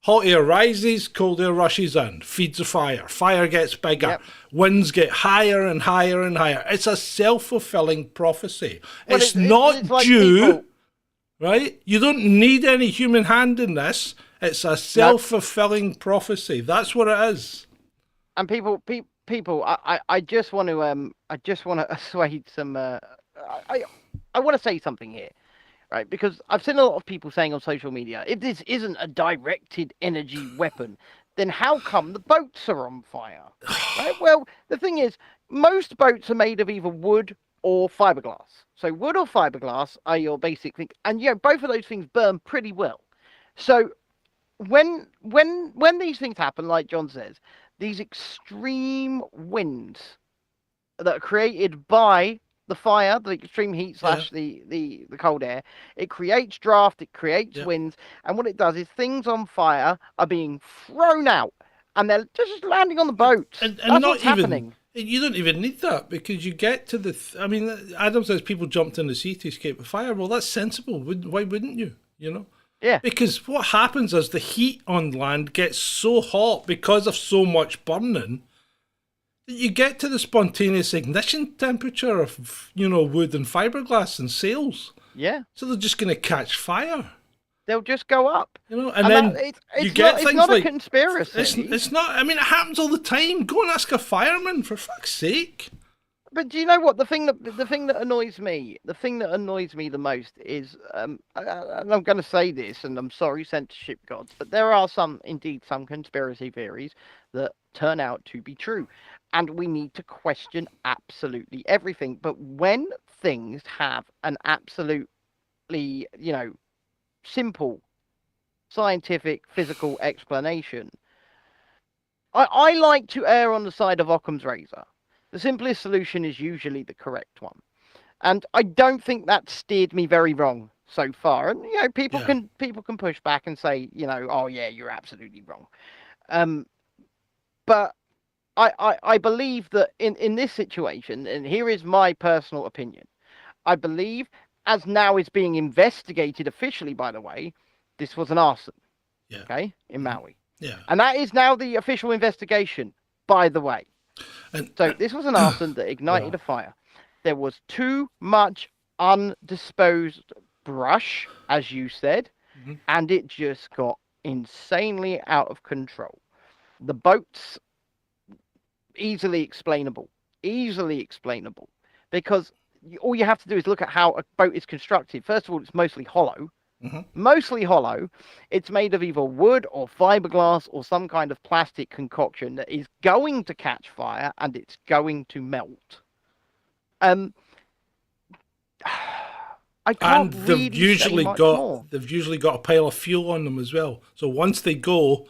Hot air rises, cold air rushes in, feeds the fire. Fire gets bigger. Winds get higher and higher and higher. It's a self-fulfilling prophecy. Well, it's not like due, right? You don't need any human hand in this. It's a self-fulfilling prophecy. That's what it is. And people, I just want to assuage some. I want to say something here. Right, because I've seen a lot of people saying on social media, if this isn't a directed energy weapon, then how come the boats are on fire? Right? Well, the thing is, most boats are made of either wood or fiberglass. So wood or fiberglass are your basic thing, and both of those things burn pretty well. So when these things happen, like John says, these extreme winds that are created by the fire, the extreme heat / the cold air, it creates draft, it creates winds, and what it does is things on fire are being thrown out, and they're just landing on the boats. And that's what's happening. You don't even need that, because you get to the... Adam says people jumped in the sea to escape the fire. Well, that's sensible. Why wouldn't you, Yeah. Because what happens is the heat on land gets so hot because of so much burning, you get to the spontaneous ignition temperature of, wood and fiberglass and sails. Yeah. So they're just going to catch fire. They'll just go up. And then you get things not like... a conspiracy. It's not... it happens all the time. Go and ask a fireman, for fuck's sake. But do you know what? The thing that annoys me the most is, and I'm going to say this, and I'm sorry, censorship gods, but there are some conspiracy theories that turn out to be true. And we need to question absolutely everything. But when things have an absolutely, simple scientific, physical explanation, I like to err on the side of Occam's razor. The simplest solution is usually the correct one. And I don't think that steered me very wrong so far. And people Yeah. can push back and say, oh yeah, you're absolutely wrong. But I believe that in this situation, and here is my personal opinion, I believe, as now is being investigated officially, by the way, this was an arson. Yeah. Okay, in Maui. Yeah. And that is now the official investigation, by the way. And So this was an arson that ignited a fire. There was too much undisposed brush, as you said, and it just got insanely out of control. The boats, easily explainable, because all you have to do is look at how a boat is constructed. First of all, it's mostly hollow. Mostly hollow. It's made of either wood or fiberglass or some kind of plastic concoction that is going to catch fire and it's going to melt. I can't and really they've usually say much got more. they've usually got a pile of fuel on them as well. So once they go,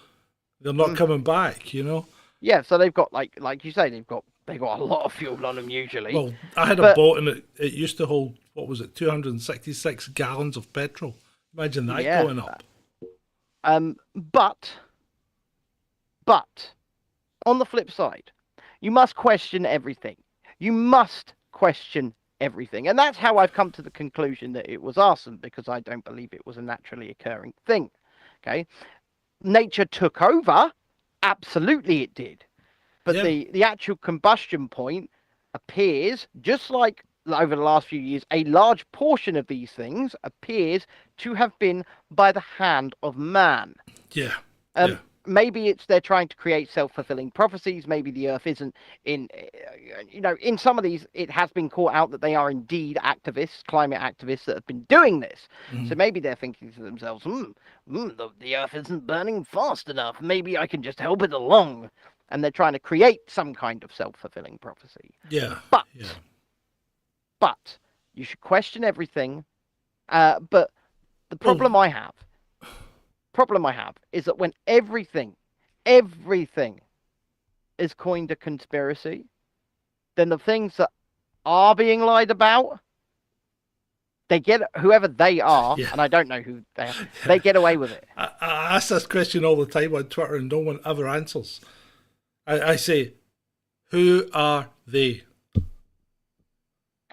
they're not coming back. Yeah, so they've got like you say, they've got a lot of fuel on them usually. Well, I had a boat and it used to hold, what was it, 266 gallons of petrol. Imagine that going up. But on the flip side, you must question everything. And that's how I've come to the conclusion that it was arson, because I don't believe it was a naturally occurring thing. Okay, nature took over. Absolutely, it did. But the actual combustion point appears, just like over the last few years, a large portion of these things appears to have been by the hand of man. Yeah. Maybe they're trying to create self-fulfilling prophecies. Maybe the earth isn't in some of these, it has been caught out that they are indeed activists, climate activists that have been doing this. So maybe they're thinking to themselves, the earth isn't burning fast enough. Maybe I can just help it along. And they're trying to create some kind of self-fulfilling prophecy. Yeah. But you should question everything. But the problem I have is that when everything is coined a conspiracy, then the things that are being lied about, they get, whoever they are, and I don't know who they are, they get away with it. I ask this question all the time on Twitter and no one ever answers. I say, who are they?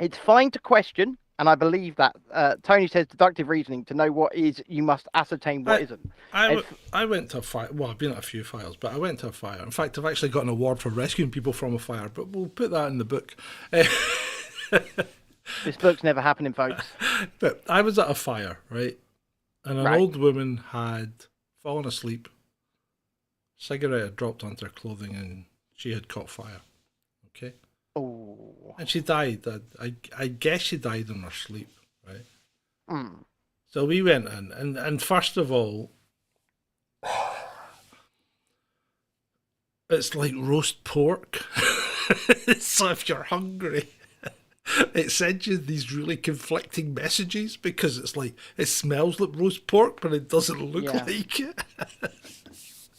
It's fine to question, and I believe that Tony says deductive reasoning. To know what is, you must ascertain what isn't. I went to a fire. Well, I've been at a few fires, but I went to a fire. In fact, I've actually got an award for rescuing people from a fire, but we'll put that in the book. This book's never happening, folks. But I was at a fire, right? And an old woman had fallen asleep. Cigarette had dropped onto her clothing and she had caught fire. Okay? Oh. And she died. I guess she died in her sleep, right? So we went in, and first of all, it's like roast pork. So if you're hungry, it sends you these really conflicting messages, because it's like, it smells like roast pork, but it doesn't look like it.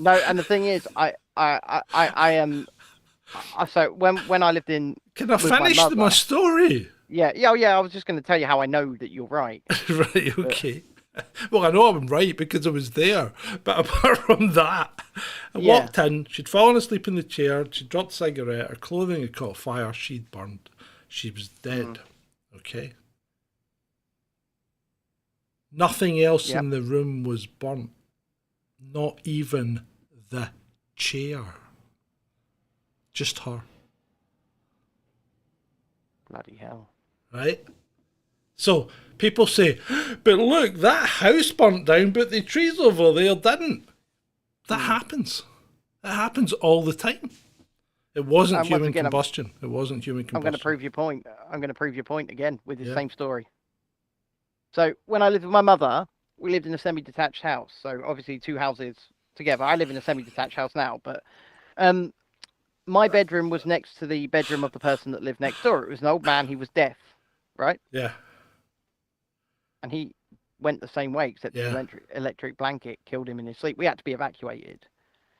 No, and the thing is, I am. So when I lived in, can I finish my story? Yeah. I was just going to tell you how I know that you're right. Right. Okay. Well, I know I'm right because I was there. But apart from that, I walked in. She'd fallen asleep in the chair. She dropped a cigarette. Her clothing had caught fire. She'd burned. She was dead. Okay. Nothing else in the room was burnt. Not even the chair. Just her. Bloody hell. Right? So people say, but look, that house burnt down, but the trees over there didn't. That happens. That happens all the time. It wasn't human combustion. It wasn't human combustion. I'm going to prove your point. I'm going to prove your point again with the same story. So when I lived with my mother, we lived in a semi-detached house. So obviously 2 houses together. I live in a semi-detached house now, but my bedroom was next to the bedroom of the person that lived next door. It was an old man. He was deaf, right? Yeah. And he went the same way, except the electric blanket killed him in his sleep. We had to be evacuated,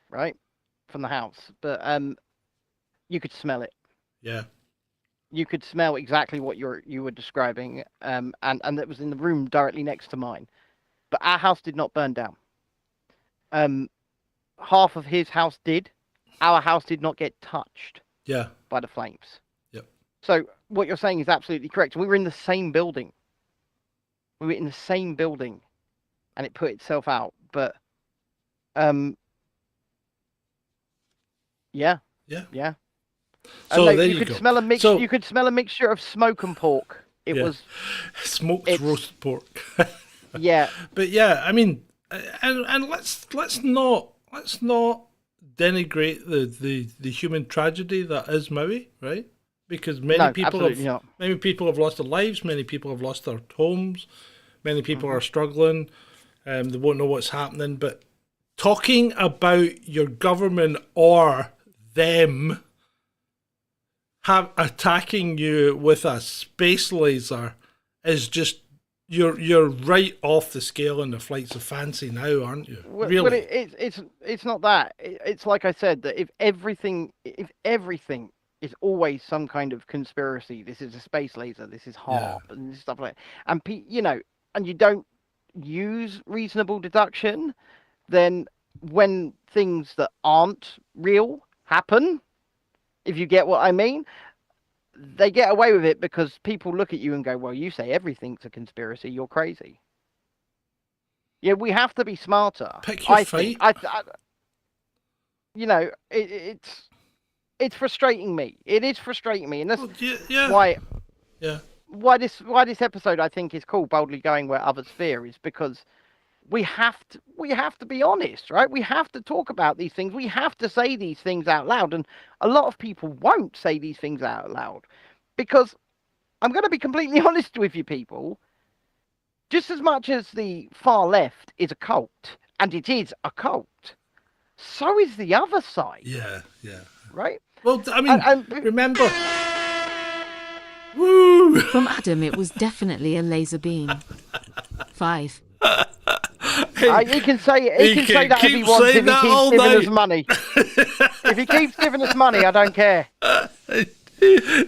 right, from the house. But you could smell it. Yeah. You could smell exactly what you were describing, and it was in the room directly next to mine. But our house did not burn down. Half of his house did. Our house did not get touched by the flames. Yep. So what you're saying is absolutely correct. We were in the same building. And it put itself out. But yeah. So like, there you you could go. smell a mix. So, You could smell a mixture of smoke and pork. It was smoked roast pork. yeah. But yeah, I mean, and let's not denigrate the human tragedy that is Maui, right? Because many people have lost their lives, many people have lost their homes, many people are struggling, they won't know what's happening. But talking about your government or them attacking you with a space laser is just you're right off the scale in the flights of fancy now, aren't you? Really? Well, it's not that. It's like I said, that if everything is always some kind of conspiracy, this is a space laser, this is HARP, and this stuff like that, and and you don't use reasonable deduction, then when things that aren't real happen, if you get what I mean, they get away with it because people look at you and go, well, you say everything's a conspiracy, you're crazy. Yeah, we have to be smarter. Pick your fight. It's frustrating me. It is frustrating me, and that's why this episode I think is called Boldly Going Where Others Fear, is because we have to be honest, right? We have to talk about these things. We have to say these things out loud, and a lot of people won't say these things out loud because I'm going to be completely honest with you, people. Just as much as the far left is a cult, and it is a cult, so is the other side. Yeah. Right? Well, I mean, remember. Woo! From Adam, it was definitely a laser beam. 5. He can say that if he wants, if he keeps giving us money. If he keeps giving us money, I don't care.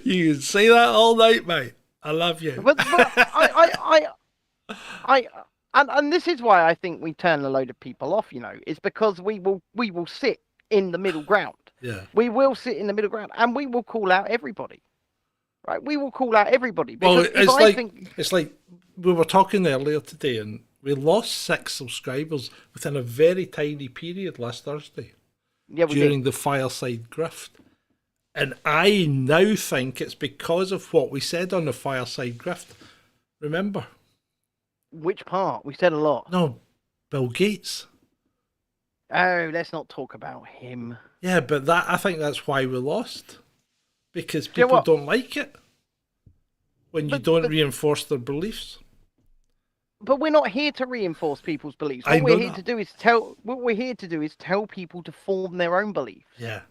You can say that all night, mate. I love you. But and this is why I think we turn a load of people off. It's because we will sit in the middle ground. Yeah. We will sit in the middle ground, and we will call out everybody. Right? We will call out everybody. Because it's like we were talking earlier today, and we lost 6 subscribers within a very tiny period last Thursday. Yeah, during the Fireside Grift. And I now think it's because of what we said on the Fireside Grift. Remember? Which part? We said a lot. No, Bill Gates. Oh, let's not talk about him. Yeah, but I think that's why we lost. Because people don't like it when you don't reinforce their beliefs. But we're not here to reinforce people's beliefs. What we're here to do is tell people to form their own beliefs. Yeah.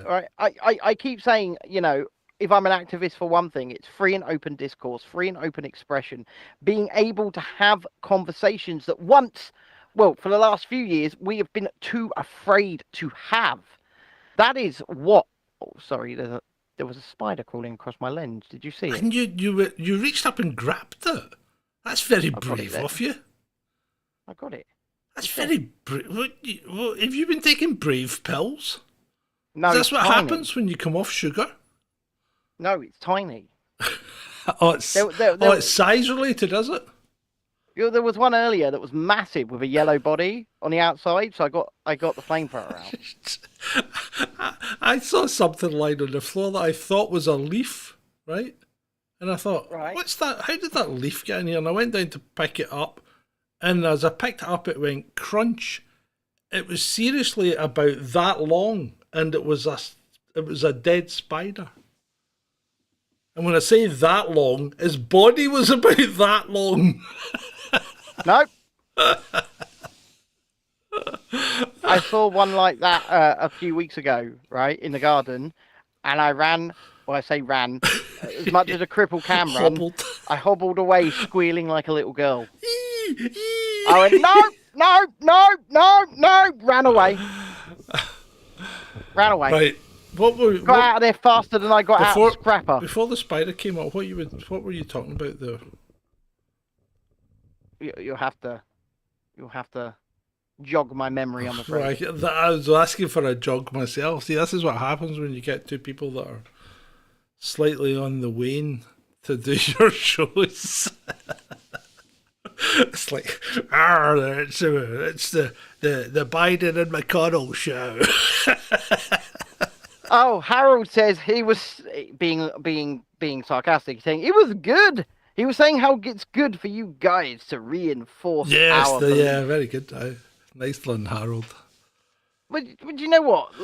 All right. I keep saying, if I'm an activist for one thing, it's free and open discourse, free and open expression, being able to have conversations that for the last few years, we have been too afraid to have. That is what. Oh, sorry. There was a spider crawling across my lens. Did you see it? And you reached up and grabbed it. That's very brave of you. I got it. That's very brave. Have you been taking brave pills? No, that's what happens when you come off sugar. No, it's tiny. It's size related, is it? There was one earlier that was massive with a yellow body on the outside, so I got the flamethrower out. I saw something lying on the floor that I thought was a leaf, right? And I thought, what's that? How did that leaf get in here? And I went down to pick it up, and as I picked it up, it went crunch. It was seriously about that long, and it was a dead spider. And when I say that long, his body was about that long. Nope. I saw one like that a few weeks ago, right, in the garden, and I ran. Well, I say ran. As much as a cripple can run, I hobbled away squealing like a little girl. I went, no, ran away. Right. Got out of there faster than I got out of Scrapper. Before the spider came up, what were you talking about there? You'll have to jog my memory, I'm afraid. I was asking for a jog myself. See, this is what happens when you get two people that are slightly on the wane to do your shows. It's like, it's the Biden and McConnell show. Oh, Harold says he was being sarcastic, saying it was good. He was saying how it's good for you guys to reinforce our belief. Yeah, very good. Nice one, Harold. But you know what?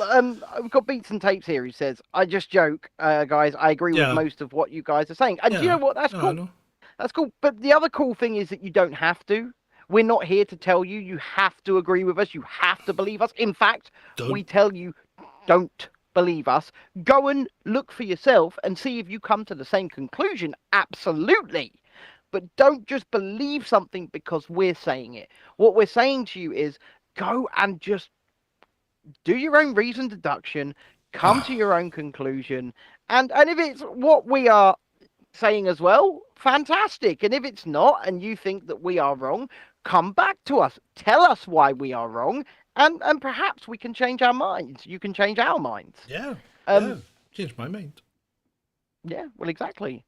We've got Beats and Tapes here who says, I just joke, guys. I agree with most of what you guys are saying. And you know what? That's cool. That's cool. But the other cool thing is that you don't have to. We're not here to tell you you have to agree with us. You have to believe us. In fact, we tell you don't believe us. Go and look for yourself and see if you come to the same conclusion. Absolutely. But don't just believe something because we're saying it. What we're saying to you is go and just do your own reasoned deduction, come to your own conclusion. And if it's what we are saying as well, fantastic. And if it's not, and you think that we are wrong, come back to us. Tell us why we are wrong. And perhaps we can change our minds. You can change our minds. Yeah. Change my mind. Yeah, well, exactly.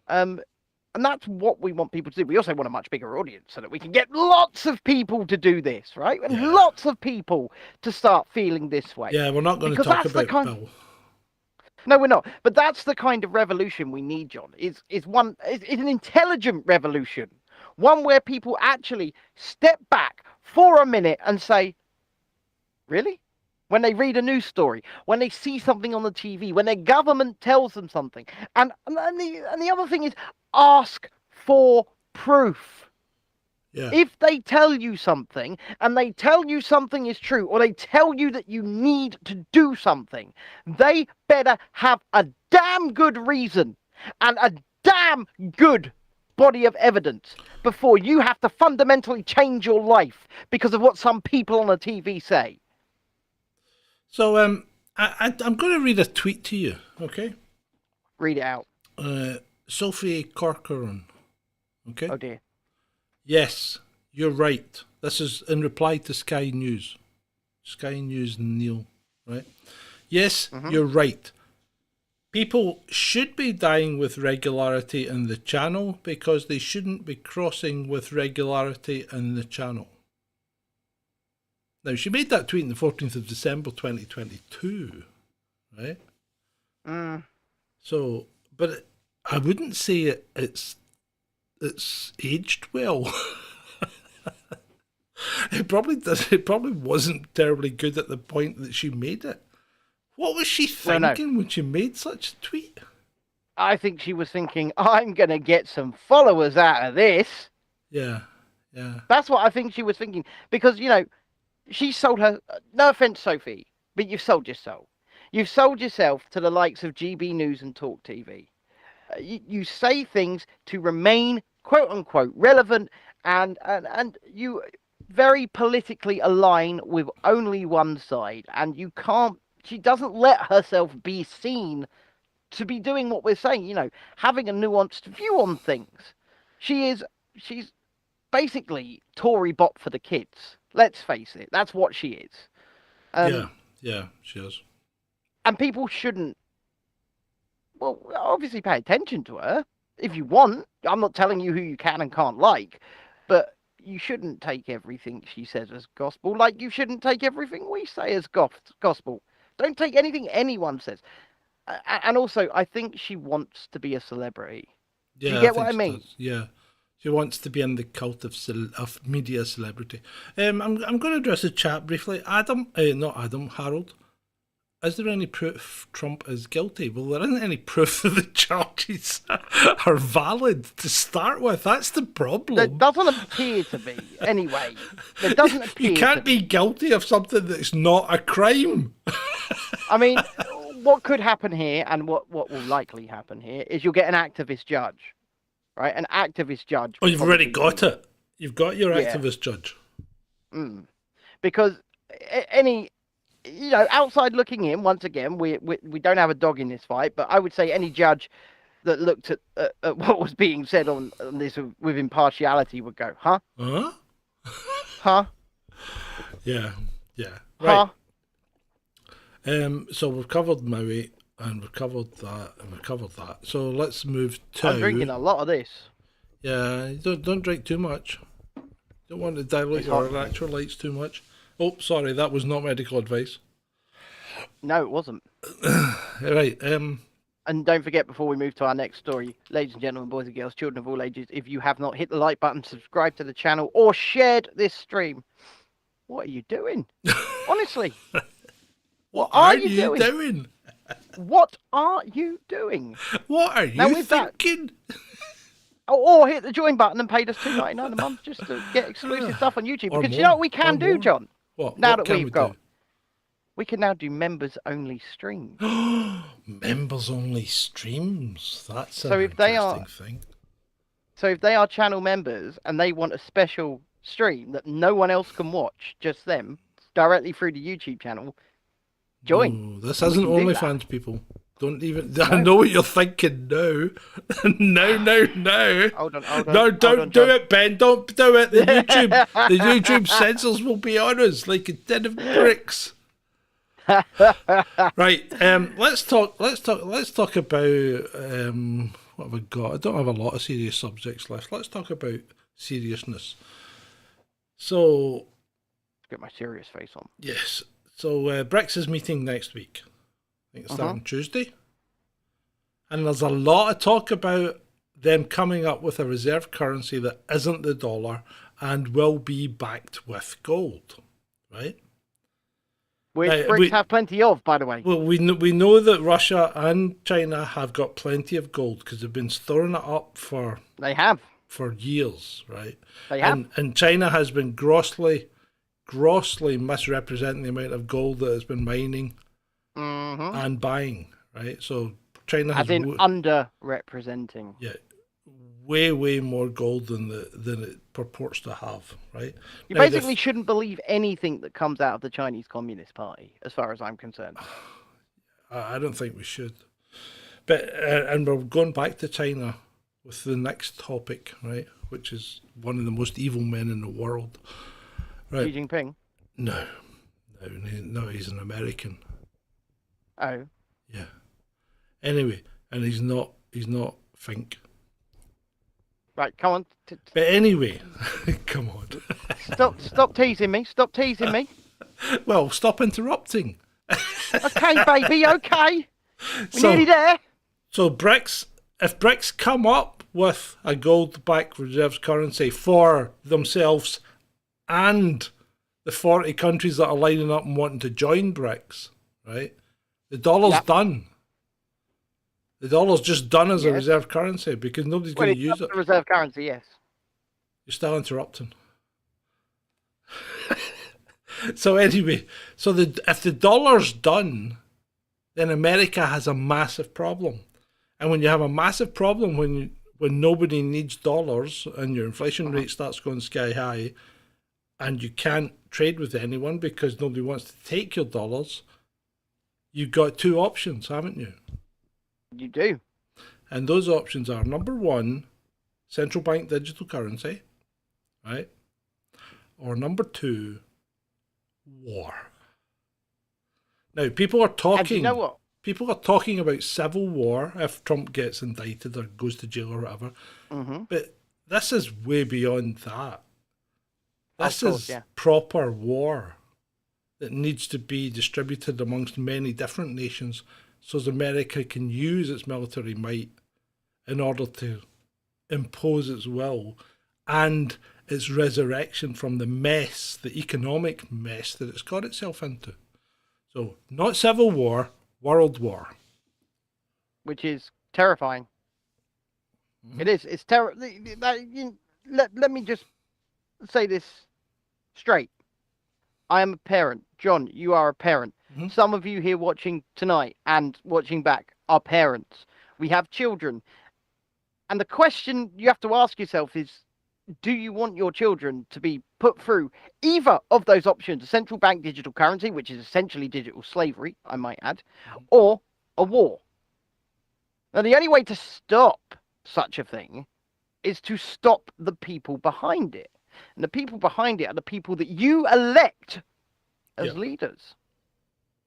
And that's what we want people to do. We also want a much bigger audience so that we can get lots of people to do this, right? And lots of people to start feeling this way. Yeah, we're not going to talk about Bill. No, we're not. But that's the kind of revolution we need, John. It's an intelligent revolution. One where people actually step back for a minute and say, really? When they read a news story, when they see something on the TV, when their government tells them something. And the other thing is, ask for proof. Yeah. If they tell you something and they tell you something is true, or they tell you that you need to do something, they better have a damn good reason and a damn good body of evidence before you have to fundamentally change your life because of what some people on the TV say. So I'm going to read a tweet to you, okay? Read it out. Sophie Corcoran, okay? Oh dear. Yes, you're right. This is in reply to Sky News. Sky News Neil, right? Yes, you're right. People should be dying with regularity in the channel because they shouldn't be crossing with regularity in the channel. Now, she made that tweet on the 14th of December 2022, right? So, but I wouldn't say it's aged well. It probably wasn't terribly good at the point that she made it. What was she thinking when she made such a tweet? I think she was thinking, I'm going to get some followers out of this. Yeah. That's what I think she was thinking. Because, she sold her, no offense, Sophie, but you've sold your soul. You've sold yourself to the likes of GB News and Talk TV. You say things to remain, quote unquote, relevant, and you very politically align with only one side. And she doesn't let herself be seen to be doing what we're saying, having a nuanced view on things. She's basically Tory bot for the kids. Let's face it. That's what she is. Yeah, she is. And people shouldn't, well, obviously pay attention to her if you want. I'm not telling you who you can and can't like, but you shouldn't take everything she says as gospel, like you shouldn't take everything we say as gospel. Don't take anything anyone says. And also, I think she wants to be a celebrity. Yeah, Do you get what I mean? Yeah. She wants to be in the cult of media celebrity. I'm going to address the chat briefly. Harold. Is there any proof Trump is guilty? Well, there isn't any proof that the charges are valid to start with. That's the problem. There doesn't appear to be, anyway. There doesn't appear You can't be guilty of something that's not a crime. I mean, what could happen here, and what will likely happen here, is you'll get an activist judge. Right, an activist judge. Oh, you've already got it. You've got your activist judge. Because any outside looking in, once again, we don't have a dog in this fight, but I would say any judge that looked at what was being said on this with impartiality would go, huh? Huh? Huh? Yeah. Yeah. Huh? Right. So we've covered Maui and we've covered that and we've covered that. So let's move to. I'm drinking a lot of this. Yeah, don't drink too much. Don't want to dilute your electrolytes too much. Oh, sorry, that was not medical advice. No, it wasn't. Right. And don't forget, before we move to our next story, ladies and gentlemen, boys and girls, children of all ages, if you have not hit the like button, subscribe to the channel, or shared this stream, what are you doing? Honestly. What are you doing? What are you doing? What are you thinking? Or hit the join button and pay us $2.99 a month just to get exclusive stuff on YouTube. Because you know what we can do, John? What? Now what that we've got, we can now do members only streams. Members only streams. That's so an if they are, interesting thing. So if they are channel members and they want a special stream that no one else can watch, just them, directly through the YouTube channel, join. No, this isn't OnlyFans, people. Don't even. No. I know what you're thinking now. No. Hold on. No, don't do it, Ben. Don't do it. The YouTube censors will be on us like a tin of bricks. Right. Let's talk about what have I got? I don't have a lot of serious subjects left. Let's talk about seriousness. So, get my serious face on. Yes. So BRICS is meeting next week. I think it's starting Tuesday. And there's a lot of talk about them coming up with a reserve currency that isn't the dollar and will be backed with gold, right? Which BRICS have plenty of, by the way. Well, we know that Russia and China have got plenty of gold because they've been storing it up for years, right? They have. And China has been grossly misrepresenting the amount of gold that it's been mining and buying, right? So China has underrepresenting. Yeah, way more gold than it purports to have, right? You basically shouldn't believe anything that comes out of the Chinese Communist Party, as far as I'm concerned. I don't think we should. But and we're going back to China with the next topic, right? Which is one of the most evil men in the world. Right. Xi Jinping? No, he's an American. Oh. Yeah. Anyway, and he's not Fink. Right, come on. But anyway, come on. Stop teasing me. Stop teasing me. Well, stop interrupting. Okay, baby, okay. We're nearly there. So if BRICS come up with a gold-backed reserves currency for themselves and the 40 countries that are lining up and wanting to join BRICS, right? The dollar's done. The dollar's just done as a reserve currency because nobody's going to use it. A reserve currency, yes. You're still interrupting. So anyway, if the dollar's done, then America has a massive problem. And when you have a massive problem, when nobody needs dollars and your inflation rate starts going sky high, and you can't trade with anyone because nobody wants to take your dollars, you've got two options, haven't you? You do. And those options are, number one, central bank digital currency, right? Or number two, war. Now, people are talking... And you know what? People are talking about civil war if Trump gets indicted or goes to jail or whatever. But this is way beyond that. This is proper war that needs to be distributed amongst many different nations so as America can use its military might in order to impose its will and its resurrection from the mess, the economic mess that it's got itself into. So, not civil war, world war. Which is terrifying. It is. It's terrible. Let me just say this straight. I am a parent. John, you are a parent. Some of you here watching tonight and watching back are parents. We have children. And the question you have to ask yourself is, do you want your children to be put through either of those options, a central bank digital currency, which is essentially digital slavery, I might add, or a war. Now, the only way to stop such a thing is to stop the people behind it. And the people behind it are the people that you elect as leaders.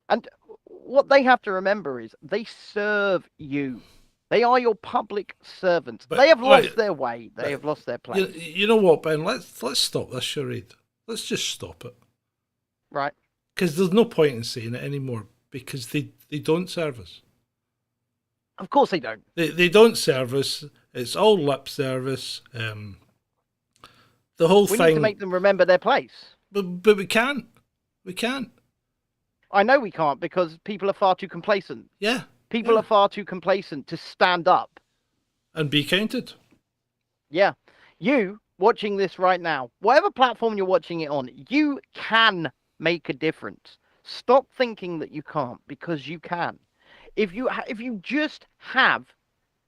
And what they have to remember is they serve you. They are your public servants. But, they have lost their way. They have lost their place. You know what, Ben? Let's stop this charade. Let's just stop it. Right. Because there's no point in saying it anymore, because they don't serve us. Of course they don't. They don't serve us. It's all lip service. The whole We thing. need to make them remember their place. But we can't. We can't. I know we can't because people are far too complacent. Yeah. People are far too complacent to stand up. And be counted. Yeah. You watching this right now, whatever platform you're watching it on, you can make a difference. Stop thinking that you can't, because you can. If you just have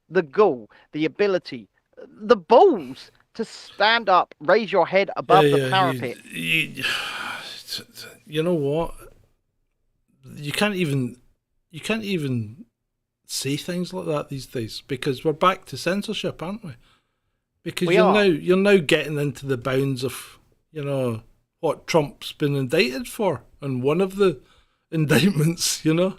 the gall, the ability, the balls to stand up, raise your head above the parapet. You know what? You can't even say things like that these days, because we're back to censorship, aren't we? Because you're now getting into the bounds of, you know, what Trump's been indicted for, and one of the indictments, you know.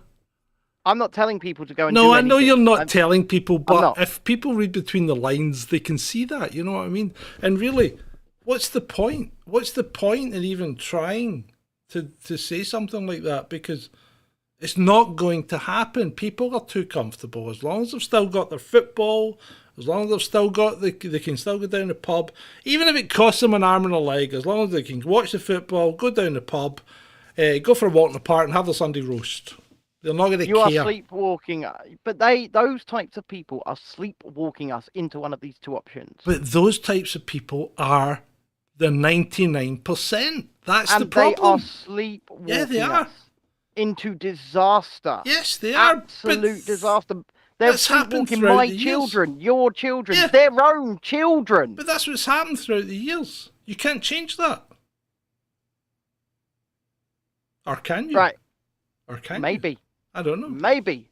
I'm not telling people to go and do No, I anything. know you're not telling people, but not. if people read between the lines, they can see that, you know what I mean? And really, what's the point? What's the point in even trying to say something like that? Because it's not going to happen. People are too comfortable. As long as they've still got their football, as long as they've still got, they can still go down the pub, even if it costs them an arm and a leg, as long as they can watch the football, go down the pub, go for a walk in the park and have the Sunday roast. They're not going to care. You are sleepwalking, but those types of people are sleepwalking us into one of these two options. But those types of people are the 99%. That's the problem. And they are sleepwalking us into disaster. Yes, they are. Absolute disaster. They're sleepwalking my children, your children, Yeah. their own children. But that's what's happened throughout the years. You can't change that. Or can you? Right. Or can Maybe. you? I don't know. Maybe.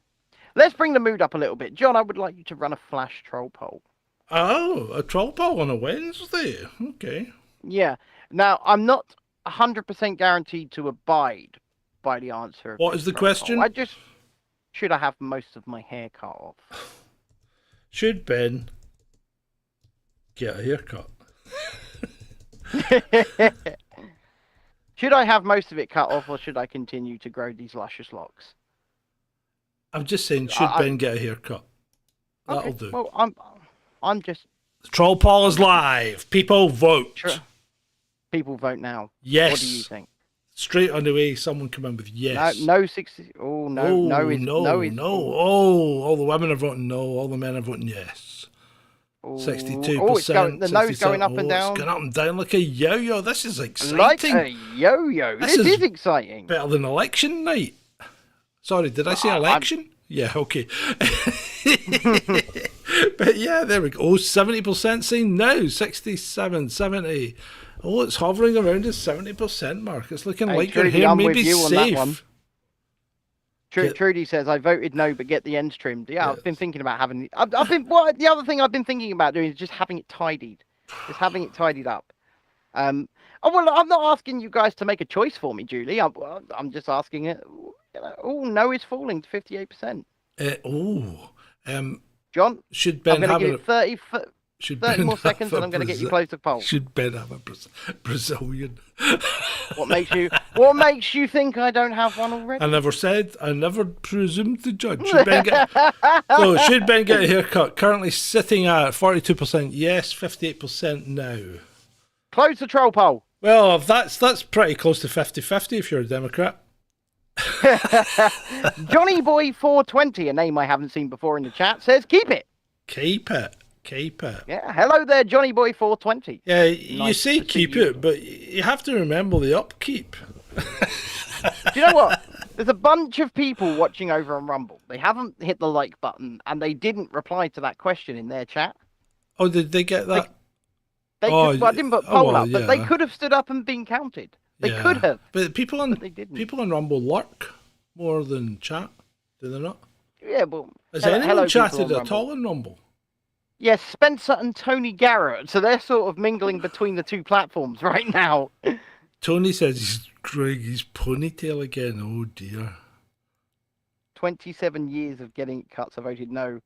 Let's bring the mood up a little bit. John, I would like you to run a flash troll poll. Oh, a troll poll on a Wednesday. Okay. Yeah. Now, I'm not 100% guaranteed to abide by the answer. What is the question? Should I have most of my hair cut off? Should Ben get a haircut? Should I have most of it cut off, or should I continue to grow these luscious locks? I'm just saying, should Ben get a haircut? That'll do. Well, I'm just. The troll poll is live. People vote. People vote now. Yes. What do you think? Straight on the way, someone come in with yes. No, 60. Oh, no, no is no. Oh, all the women are voting no. All the men are voting yes. 62%. Oh, the no's going up and down. It's going up and down like a yo-yo. This is exciting. Like a yo-yo. This is exciting. Better than election night. Sorry, did I say election? Yeah, okay. But yeah, there we go. Oh, 70% saying no. 67, 70. Oh, it's hovering around the 70% mark. It's looking like your hair may be safe. Trudy says, I voted no, but get the ends trimmed. Yeah, I've been thinking about having... the other thing I've been thinking about doing is just having it tidied. Just having it tidied up. Well, I'm not asking you guys to make a choice for me, Julie. I'm just asking it. Oh, no is falling to 58%. John, should Ben I'm going to give it 30 more Ben seconds and I'm going to get you close to the poll. Should Ben have a Brazilian? What makes you think I don't have one already? I never presumed to judge. Should Ben get a haircut? Currently sitting at 42% yes, 58% no. Close the troll poll. Well, that's pretty close to 50-50 if you're a Democrat. Johnny Boy 420, a name I haven't seen before in the chat, says keep it. Keep it. Yeah, hello there, Johnny Boy 420. Yeah, you say keep it, but you have to remember the upkeep. Do you know what? There's a bunch of people watching over on Rumble. They haven't hit the like button, and they didn't reply to that question in their chat. Oh, did they get that? They could, well, I didn't put poll up, but they yeah. could have stood up and been counted. They could have. But people on they didn't. people on Rumble lurk more than chat, do they not? Yeah, well, Has hello, anyone people chatted on at all on Rumble? Yes, Spencer and Tony Garrett. So they're sort of mingling between the two platforms right now. Tony says he's growing his ponytail again. Oh dear. 27 years of getting it cut, so voted no.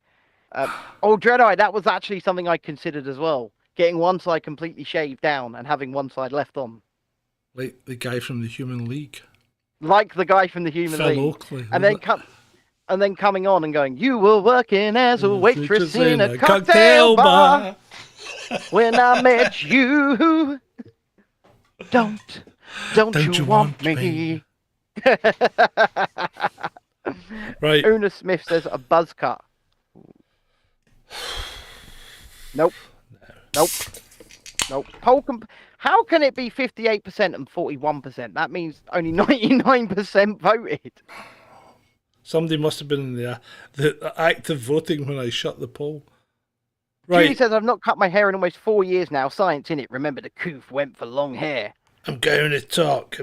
Oh, Dreadeye, that was actually something I considered as well. Getting one side completely shaved down and having one side left on. Like the guy from the Human League. Like the guy from the Human Phil League. Oakley. And then coming on and going, you were working as a waitress in a cocktail bar when I met you. Don't you want me? Right. Una Smith says a buzz cut. Nope. How can it be 58% and 41%? That means only 99% voted. Somebody must have been in the act of voting when I shut the poll. Right. Julie says, I've not cut my hair in almost 4 years now. Science in it. Remember, the coof went for long hair. I'm going to talk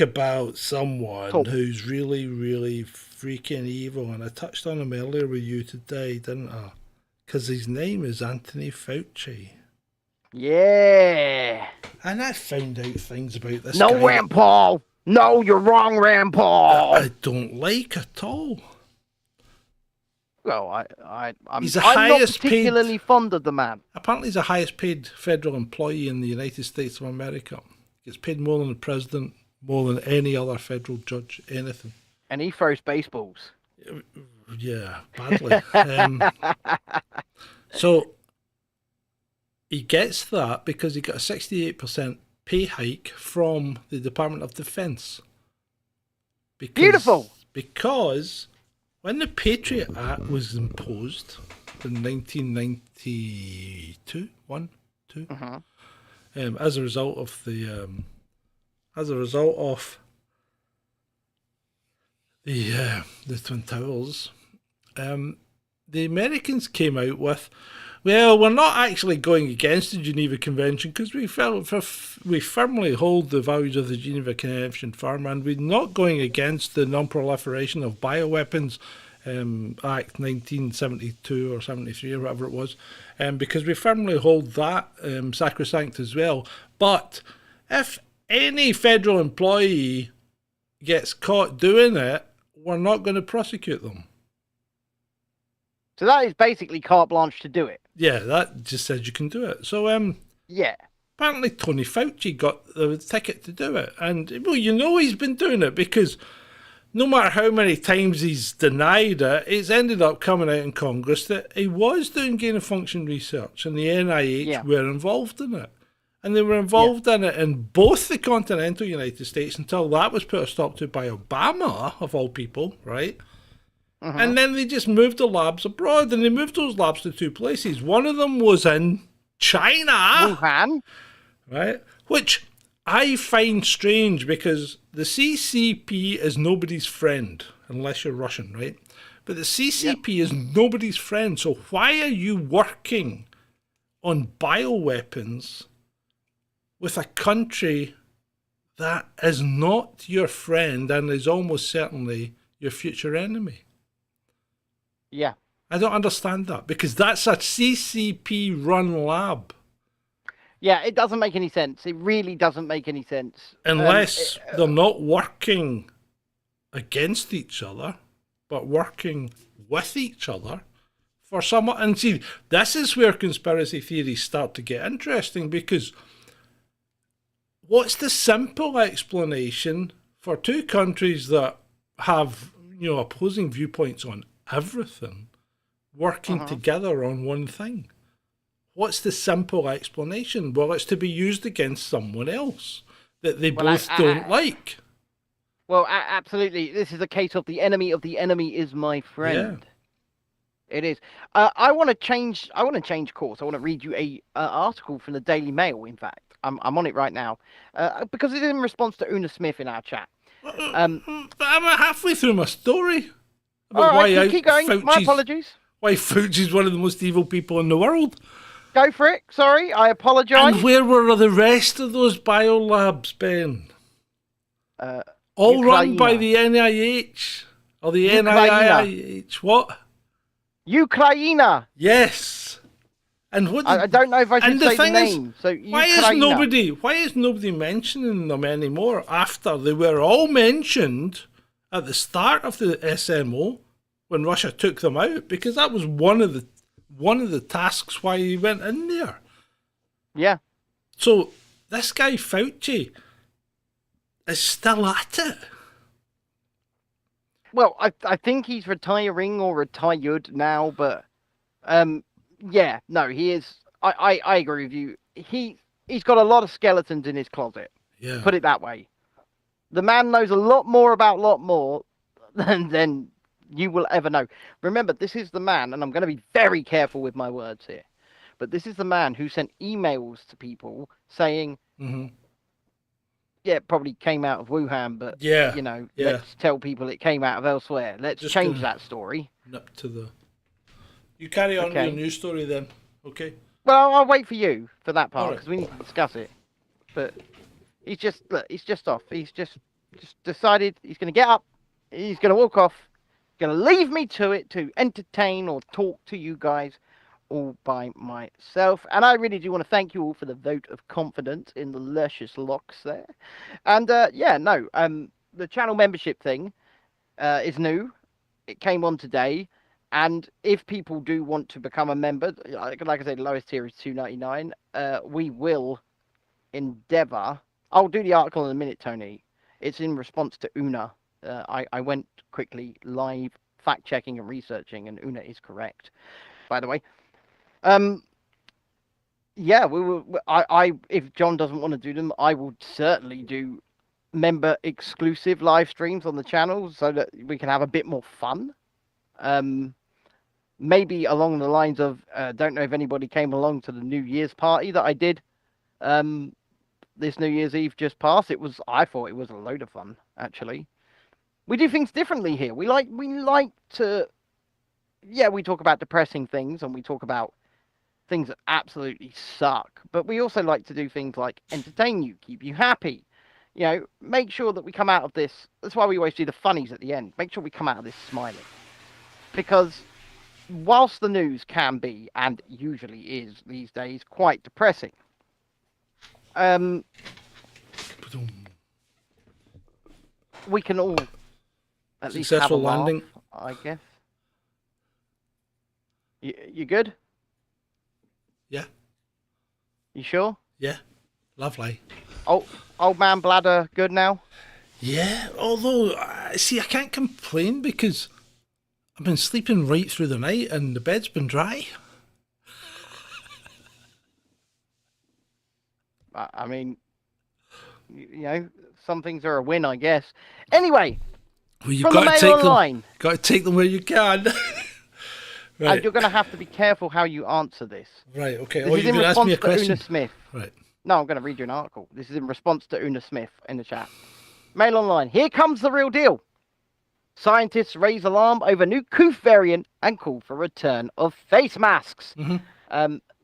about someone who's really, really freaking evil. And I touched on him earlier with you today, didn't I? Because his name is Anthony Fauci. Yeah. And I found out things about this No, guy Rand Paul. No, you're wrong, Rand Paul. I don't like at all. Well, I'm He's the not highest particularly fond of the man. Apparently, he's the highest paid federal employee in the United States of America. Gets paid more than the president, more than any other federal judge, anything. And he throws baseballs. Yeah, badly. So he gets that because he got a 68% pay hike from the Department of Defense. Beautiful. Because when the Patriot Act was imposed in 1992, as a result of the Twin Towers, the Americans came out with, well, we're not actually going against the Geneva Convention because we firmly hold the values of the Geneva Convention firm, and we're not going against the Non-Proliferation of Bioweapons Act 1972 or 73 or whatever it was, because we firmly hold that sacrosanct as well. But if any federal employee gets caught doing it, we're not going to prosecute them. So that is basically carte blanche to do it. Yeah, that just says you can do it. So, yeah. Apparently Tony Fauci got the ticket to do it. And, well, you know he's been doing it because no matter how many times he's denied it, it's ended up coming out in Congress that he was doing gain-of-function research and the NIH were involved in it. And they were involved in it in both the continental United States until that was put a stop to by Obama, of all people, right? And then they just moved the labs abroad, and they moved those labs to two places. One of them was in China. Wuhan. Right? Which I find strange because the CCP is nobody's friend, unless you're Russian, right? But the CCP is nobody's friend. So why are you working on bioweapons with a country that is not your friend and is almost certainly your future enemy? Yeah. I don't understand that because that's a CCP-run lab. Yeah, it doesn't make any sense. It really doesn't make any sense. Unless they're not working against each other, but working with each other for some. And see, this is where conspiracy theories start to get interesting because what's the simple explanation for two countries that have, opposing viewpoints on everything working together on one thing? What's the simple explanation? Well, it's to be used against someone else that they both don't like. Well, absolutely. This is a case of the enemy is my friend. Yeah. It is. I want to change course. I want to read you a article from the Daily Mail. In fact, I'm on it right now because it's in response to Una Smith in our chat. But I'm halfway through my story. All right, keep going. My apologies. Why Fauci's one of the most evil people in the world. Go for it. Sorry, I apologise. And where were the rest of those biolabs, Ben? All run by the NIH or the NIIH. What? Ukraina. Yes. And what? I don't know if I should say the name. Why is nobody mentioning them anymore? After they were all mentioned at the start of the SMO when Russia took them out, because that was one of the tasks why he went in there. Yeah. So this guy Fauci is still at it. Well, I think he's retiring or retired now, but yeah, no, he is. I agree with you. He's got a lot of skeletons in his closet. Yeah. Put it that way. The man knows a lot more than you will ever know. Remember, this is the man, and I'm going to be very careful with my words here, but this is the man who sent emails to people saying, yeah, it probably came out of Wuhan, but, let's tell people it came out of elsewhere. Let's just change that story. Up to the... You carry on with your news story then, okay? Well, I'll wait for you for that part, because we need to discuss it. But he's just off. He's just decided he's going to get up, he's going to walk off, going to leave me to it to entertain or talk to you guys all by myself. And I really do want to thank you all for the vote of confidence in the luscious locks there. And the channel membership thing is new. It came on today. And if people do want to become a member, like I said, the lowest tier is $2.99. We will endeavour. I'll do the article in a minute, Tony. It's in response to Una. I went quickly live fact-checking and researching, and Una is correct, by the way. Yeah, we will. If John doesn't want to do them, I will certainly do member exclusive live streams on the channel so that we can have a bit more fun. Maybe along the lines of, don't know if anybody came along to the New Year's party that I did this New Year's Eve just past. I thought it was a load of fun, actually. We do things differently here. We like to, we talk about depressing things and we talk about things that absolutely suck, but we also like to do things like entertain you, keep you happy, make sure that we come out of this. That's why we always do the funnies at the end. Make sure we come out of this smiling, because whilst the news can be, and usually is these days, quite depressing, we can all at least have a laugh, landing, I guess. You good? Yeah. You sure? Yeah. Lovely. Oh, old man bladder good now? Yeah, although, see, I can't complain because I've been sleeping right through the night and the bed's been dry. I mean, some things are a win, I guess. Anyway, well, you've got to take them where you can. Right. And you're going to have to be careful how you answer this. Right, okay. This is in response to Una Smith. Right. No, I'm going to read you an article. This is in response to Una Smith in the chat. Mail Online. Here comes the real deal. Scientists raise alarm over new Coof variant and call for return of face masks.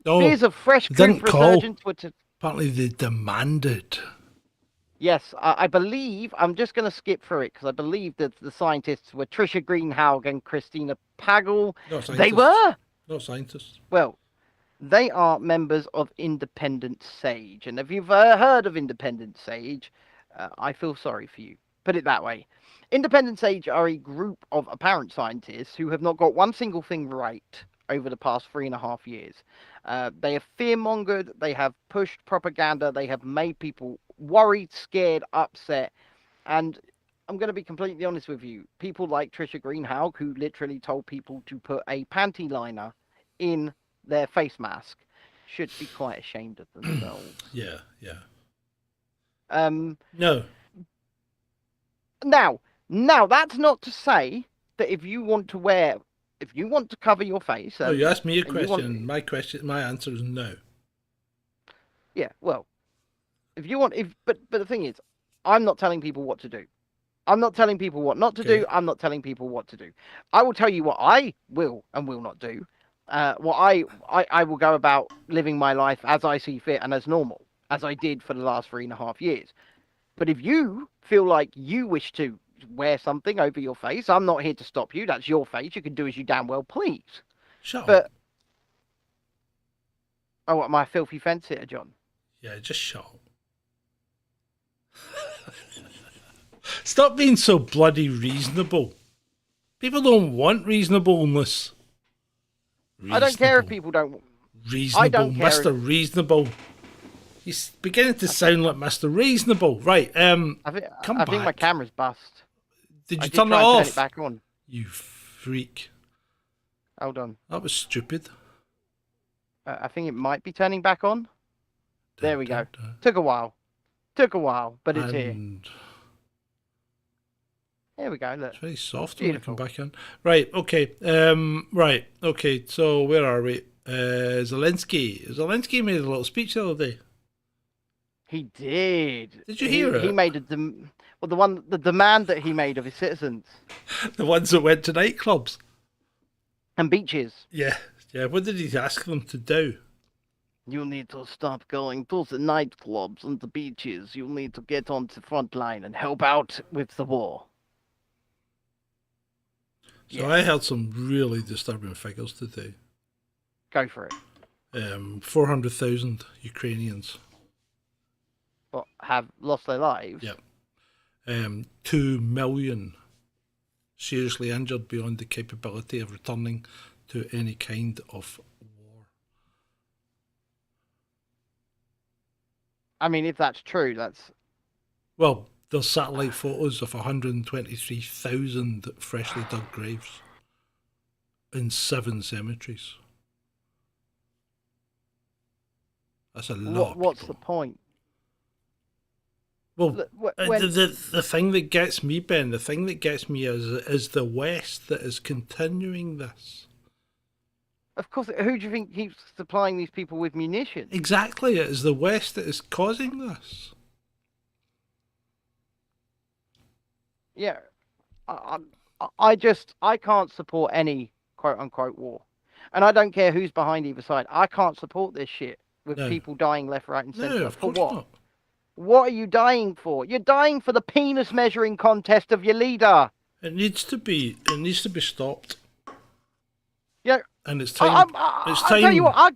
Fears of fresh Coof resurgence were to... Apparently they demanded. Yes, I believe, I'm just going to skip through it because I believe that the scientists were Trisha Greenhalgh and Christina Pagel. They were? Not scientists. Well, they are members of Independent Sage. And if you've heard of Independent Sage, I feel sorry for you. Put it that way. Independent Sage are a group of apparent scientists who have not got one single thing right over the past 3.5 years. They have fear-mongered, they have pushed propaganda, they have made people worried, scared, upset. And I'm going to be completely honest with you. People like Trisha Greenhalgh, who literally told people to put a panty liner in their face mask, should be quite ashamed of themselves. Yeah. No. Now, that's not to say that if you want to cover your face... No, you asked me a question. My answer is no. Yeah, well, but the thing is, I'm not telling people what to do. I'm not telling people what not to do. I'm not telling people what to do. I will tell you what I will and will not do. Well, I will go about living my life as I see fit and as normal, as I did for the last 3.5 years. But if you feel like you wish to wear something over your face, I'm not here to stop you. That's your face. You can do as you damn well please. Shut But up. oh, what, my filthy fence sitter, John? Yeah, just shut up. Stop being so bloody reasonable. People don't want reasonableness. I don't care if people don't. Reasonable, I don't care Mr. Reasonable. He's beginning to sound like Mr. Reasonable. Right, I come think my back. camera's bust. Did I you did turn it try and off? turn it back on. You freak. Hold on. That was stupid. I think it might be turning back on. There we go. Dun. Took a while, but it's here. And There we go. Look. it's very soft when I Beautiful. come back in. Right, okay. Right, okay. So where are we? Zelensky. Zelensky made a little speech the other day. He did. Did you hear it? He made the demand that he made of his citizens The ones that went to nightclubs. and beaches. Yeah, yeah. What did he ask them to do? You need to stop going to the nightclubs and the beaches. You need to get on the front line and help out with the war. So I heard some really disturbing figures today. Go for it. 400,000 Ukrainians. But have lost their lives. Yep. 2 million seriously injured beyond the capability of returning to any kind of war. I mean, if that's true, that's... Well, there's satellite photos of 123,000 freshly dug graves in 7 cemeteries. That's a lot. What's the point? Well, When- the thing that gets me, Ben, the thing that gets me is the West that is continuing this. Of course, who do you think keeps supplying these people with munitions? Exactly, it is the West that is causing this. Yeah, I can't support any quote unquote war, and I don't care who's behind either side. I can't support this shit with No. people dying left, right, and centre. No, of For course what? not. What are you dying for? You're dying for the penis measuring contest of your leader. It needs to be stopped. Yeah, And it's time. It's I'll time. tell you what. I'll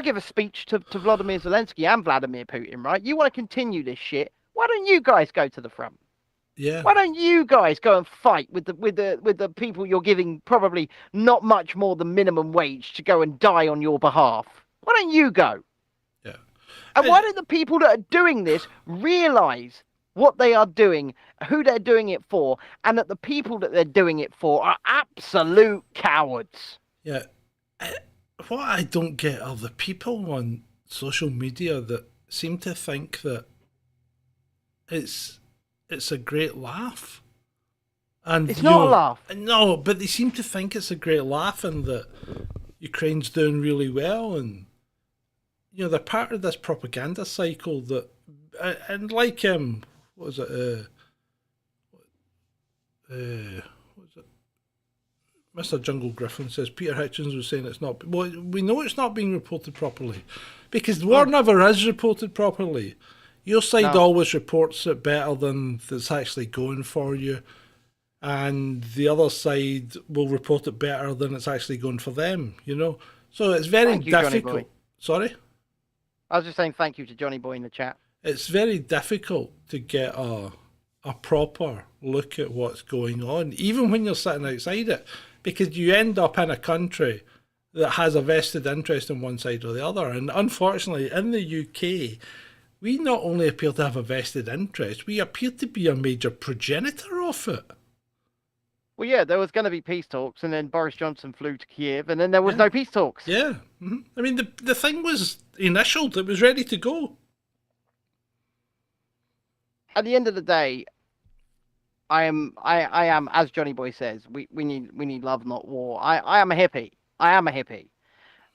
give a speech to Vladimir Zelensky and Vladimir Putin. Right? You want to continue this shit? Why don't you guys go to the front? Yeah. Why don't you guys go and fight with the people you're giving probably not much more than minimum wage to go and die on your behalf? Why don't you go? Yeah. And why don't the people that are doing this realise what they are doing, who they're doing it for, and that the people that they're doing it for are absolute cowards? Yeah. What I don't get are the people on social media that seem to think that it's a great laugh. And It's not a laugh. No, but they seem to think it's a great laugh and that Ukraine's doing really well, and they're part of this propaganda cycle that, and like what was it? Mr. Jungle Griffin says Peter Hitchens was saying it's not. Well, we know it's not being reported properly because the war never is reported properly. Your side always reports it better than it's actually going for you, and the other side will report it better than it's actually going for them. So it's very Thank you, Johnny difficult. Boy. Sorry. I was just saying thank you to Johnny Boy in the chat. It's very difficult to get a proper look at what's going on, even when you're sitting outside it, because you end up in a country that has a vested interest in one side or the other. And unfortunately, in the UK, we not only appear to have a vested interest, we appear to be a major progenitor of it. Well, yeah, there was going to be peace talks, and then Boris Johnson flew to Kiev, and then there was no peace talks. Yeah. I mean, the thing was initialed. It was ready to go. At the end of the day, I am, as Johnny Boy says, we need love, not war. I am a hippie.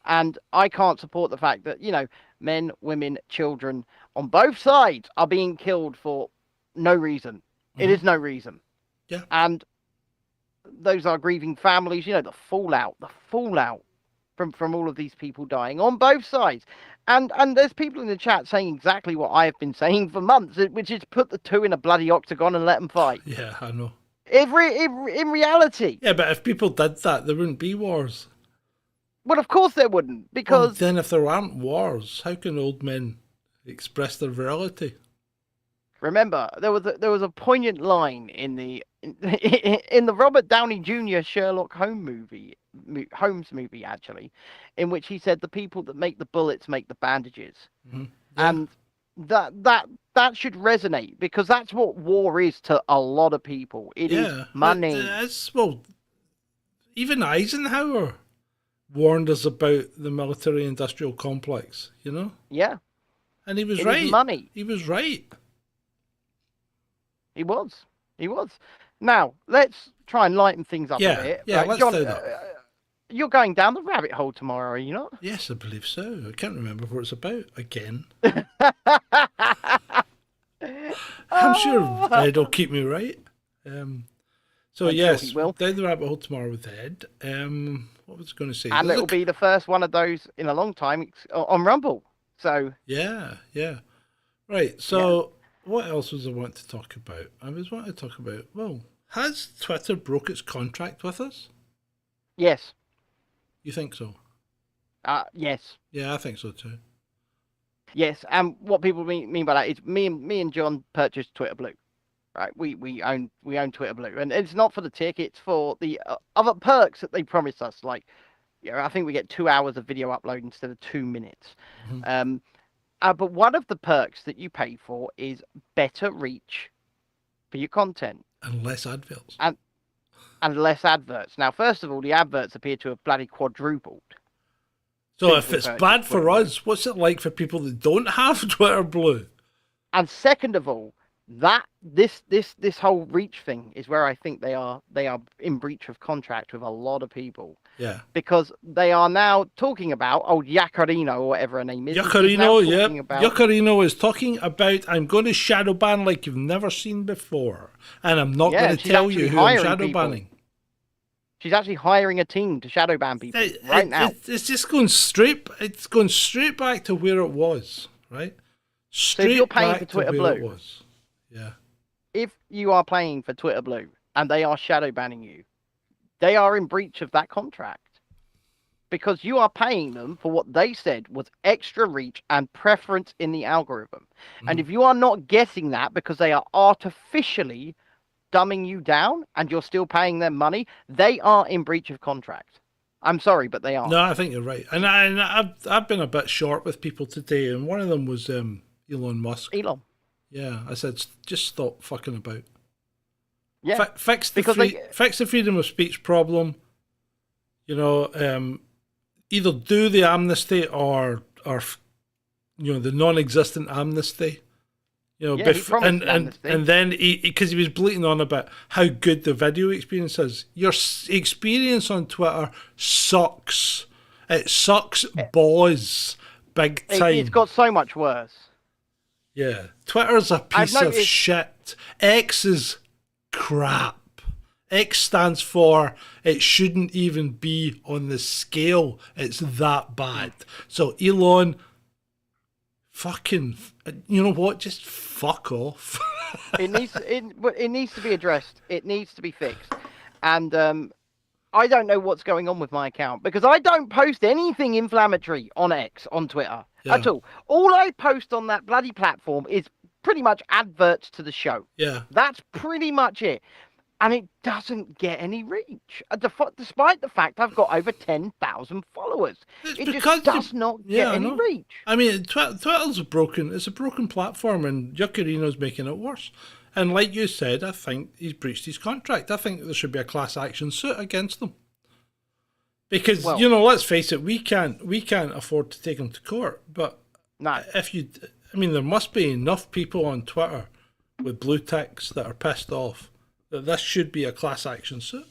And I can't support the fact that, men, women, children on both sides are being killed for no reason. It is no reason. Yeah. And those are grieving families. You know, the fallout from all of these people dying on both sides. And there's people in the chat saying exactly what I have been saying for months, which is put the two in a bloody octagon and let them fight. Yeah, I know. In reality. Yeah, but if people did that, there wouldn't be wars. Well, of course there wouldn't, because Well, then if there aren't wars, how can old men express their virility? remember there was a poignant line in the Robert Downey Jr. Sherlock Holmes movie actually, in which he said the people that make the bullets make the bandages. Mm-hmm. Yeah. And that should resonate, because that's what war is to a lot of people. It is money. Well, even Eisenhower warned us about the military-industrial complex, you know? Yeah. And he was It right. is money. He was right. He was. Now, let's try and lighten things up a bit. Yeah, Right, let's John, do that. You're going down the rabbit hole tomorrow, are you not? Yes, I believe so. I can't remember what it's about again. I'm sure Ed will keep me right. So I'm yes, sure he will. down the rabbit hole tomorrow with Ed. What was I going to say? And it'll be the first one of those in a long time on Rumble. So Yeah. Right. So what else was I wanting to talk about? I was wanting to talk about, well, has Twitter broke its contract with us? yes, You think so? yes, Yeah, I think so too. yes. And what people mean by that is me and John purchased Twitter Blue. Right, we own Twitter Blue, and it's not for the tick; it's for the other perks that they promised us. Like, I think we get 2 hours of video upload instead of 2 minutes. Mm-hmm. But one of the perks that you pay for is better reach for your content And less adverts. and less adverts. Now, first of all, the adverts appear to have bloody quadrupled. So Since if we it's purchased bad for Twitter Blue. us, what's it like for people that don't have Twitter Blue? And second of all, this whole reach thing is where I think they are in breach of contract with a lot of people. Yeah. Because they are now talking about old Yakarino or whatever her name is. Yakarino, yeah. Yakarino is talking about, I'm going to shadow ban like you've never seen before. And I'm not going to she's tell you actually who I'm hiring shadow people. banning. She's actually hiring a team to shadow ban people right now. It's just going straight back to where it was, right? Straight you're paying back for Twitter to where Blue- it was. Yeah. If you are paying for Twitter Blue and they are shadow banning you, they are in breach of that contract. Because you are paying them for what they said was extra reach and preference in the algorithm. And if you are not getting that because they are artificially dumbing you down and you're still paying them money, they are in breach of contract. I'm sorry, but they are. No, I think you're right. And I've been a bit short with people today, and one of them was Elon Musk. Elon. Yeah, I said, just stop fucking about. Yeah. Fix the because fix the freedom of speech problem. You know, either do the amnesty or the non-existent amnesty. You know, Yeah, he promised amnesty. and then because he was bleating on about how good the video experience is. Your experience on Twitter sucks. It sucks, boys, big time. It's got so much worse. Yeah, Twitter's a piece of noticed- shit. X is crap. X stands for it shouldn't even be on the scale. It's that bad. So Elon, fucking, you know what? Just fuck off. It needs to be addressed. It needs to be fixed. And I don't know what's going on with my account because I don't post anything inflammatory on X, on Twitter at all. All I post on that bloody platform is pretty much adverts to the show. Yeah. That's pretty much it. And it doesn't get any reach, despite the fact I've got over 10,000 followers. It just does not get any reach. I mean, Twitter's it's a broken platform, and Yuccarino's making it worse. And like you said, I think he's breached his contract. I think there should be a class action suit against them. Because, let's face it, we can't afford to take him to court. But no. There must be enough people on Twitter with blue ticks that are pissed off that this should be a class action suit.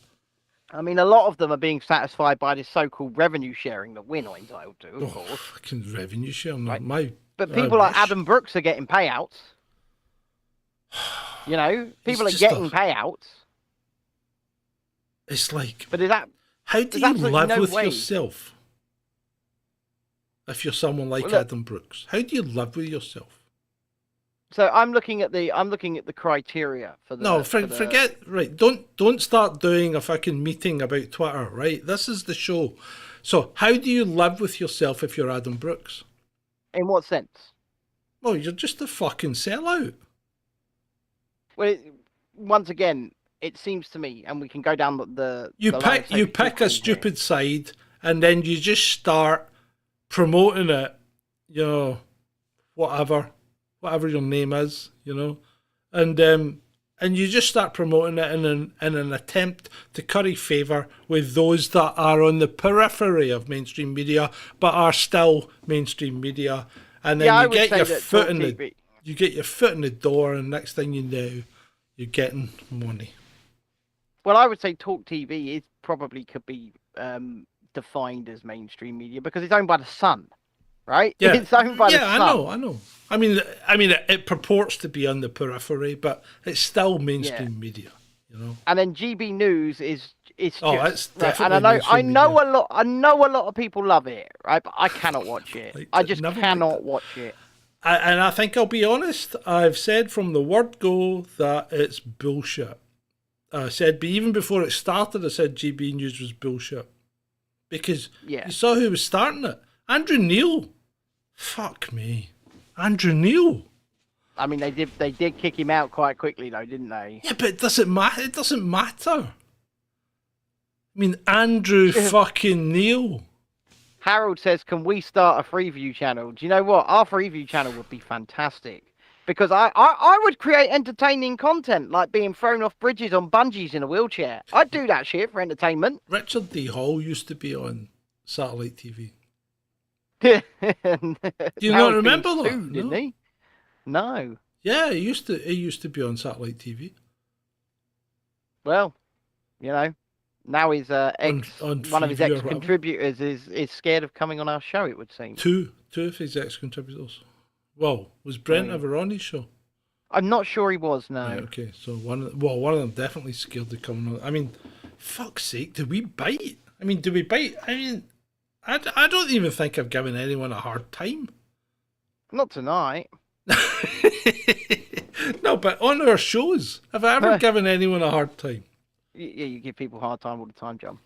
I mean, a lot of them are being satisfied by this so-called revenue sharing that we're not entitled to, of course. Fucking revenue share, right. But people like Adam Brooks are getting payouts. You know, people are getting payouts. It's like, But is that how do there's you absolutely live no with way. yourself? If you're someone like Well, look- Adam Brooks, how do you live with yourself? So I'm looking at the criteria for the. No, for the- forget. Right, don't start doing a fucking meeting about Twitter. Right, this is the show. So, how do you live with yourself if you're Adam Brooks? In what sense? Well, you're just a fucking sellout. Well, once again, it seems to me, and we can go down the. You the line of pick safety a here. stupid side, and then you just start promoting it. You know, whatever your name is. You know, and you just start promoting it in an attempt to curry favour with those that are on the periphery of mainstream media, but are still mainstream media. And then Yeah, I you would get say your that foot Talk in the TV you get your foot in the door, and next thing you know, you're getting money. Well, I would say Talk TV could be defined as mainstream media because it's owned by the Sun, right? Yeah, It's owned by the Sun. I know. I mean, it purports to be on the periphery, but it's still mainstream media, you know. And then GB News is it's Oh, just, it's right, and definitely I know mainstream I know a lot of people love it, right? But I cannot watch it. Liked I it, just never cannot liked it. watch it. And I think I'll be honest. I've said from the word go that it's bullshit. I said, but even before it started, I said GB News was bullshit because Yeah. you saw who was starting it. Andrew Neil. Fuck me, Andrew Neil. I mean, they did kick him out quite quickly, though, didn't they? Yeah, but it doesn't matter. It doesn't matter. I mean, Andrew fucking Neil. Harold says, "Can we start a Freeview channel?" Do you know what? Our Freeview channel would be fantastic because I would create entertaining content like being thrown off bridges on bungees in a wheelchair. I'd do that shit for entertainment. Richard D. Hall used to be on satellite TV. Do you not remember that? Didn't No. he? No. Yeah, he used to be on satellite TV. Well, you know, now his ex, On one of his Freeview or ex whatever. contributors is scared of coming on our show. It would seem. Two of his ex-contributors. Well, was Brent Right. ever on his show? I'm not sure he was. No. Right, okay, so one of them definitely scared of coming on. I mean, fuck's sake, did we bite? I mean, I don't even think I've given anyone a hard time. Not tonight. No, but on our shows, have I ever given anyone a hard time? Yeah, you give people a hard time all the time, John.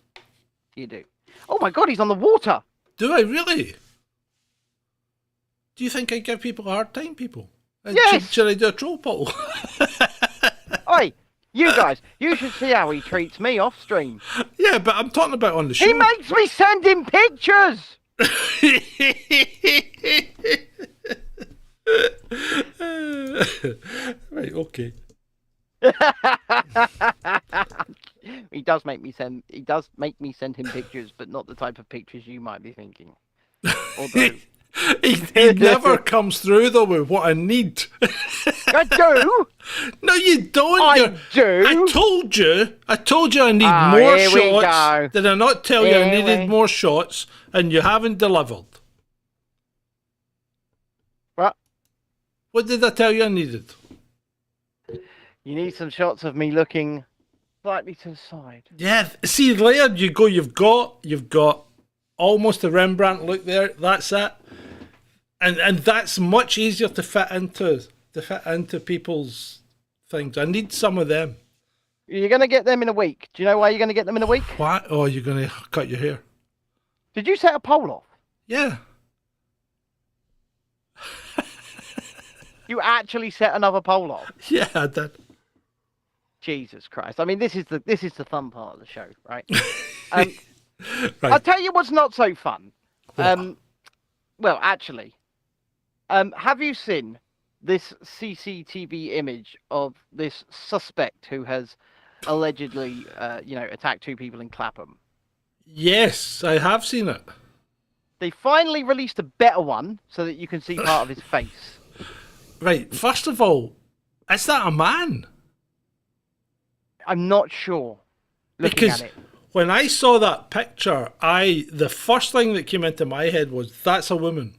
You do. Oh my God, he's on the water. Do I really? Do you think I give people a hard time, people? Yes. Should I do a troll poll? Oi, you guys, you should see how he treats me off stream. Yeah, but I'm talking about on the show. He makes me send him pictures. Right, okay. He does make me send him pictures, but not the type of pictures you might be thinking. Although he never comes through though with what I need. I do. No, you don't. I do. I told you I need Ah, more here we go. shots. Did I not tell you I Here needed we- more shots and you haven't delivered? What? What did I tell you I needed? You need some shots of me looking slightly to the side. Yeah, see there you go. You've got almost a Rembrandt look there. That's it. And that's much easier to fit into people's things. I need some of them. You're going to get them in a week. Do you know why you're going to get them in a week? What? Oh, you're going to cut your hair? Did you set a poll off? Yeah. You actually set another poll off? Yeah, I did. Jesus Christ. I mean, this is the fun part of the show, right? I'll Right. tell you what's not so fun. What? Well, actually, have you seen this CCTV image of this suspect who has allegedly, attacked two people in Clapham? Yes, I have seen it. They finally released a better one so that you can see part of his face. Right. First of all, is that a man? I'm not sure. Looking Because at it. when I saw that picture, the first thing that came into my head was that's a woman.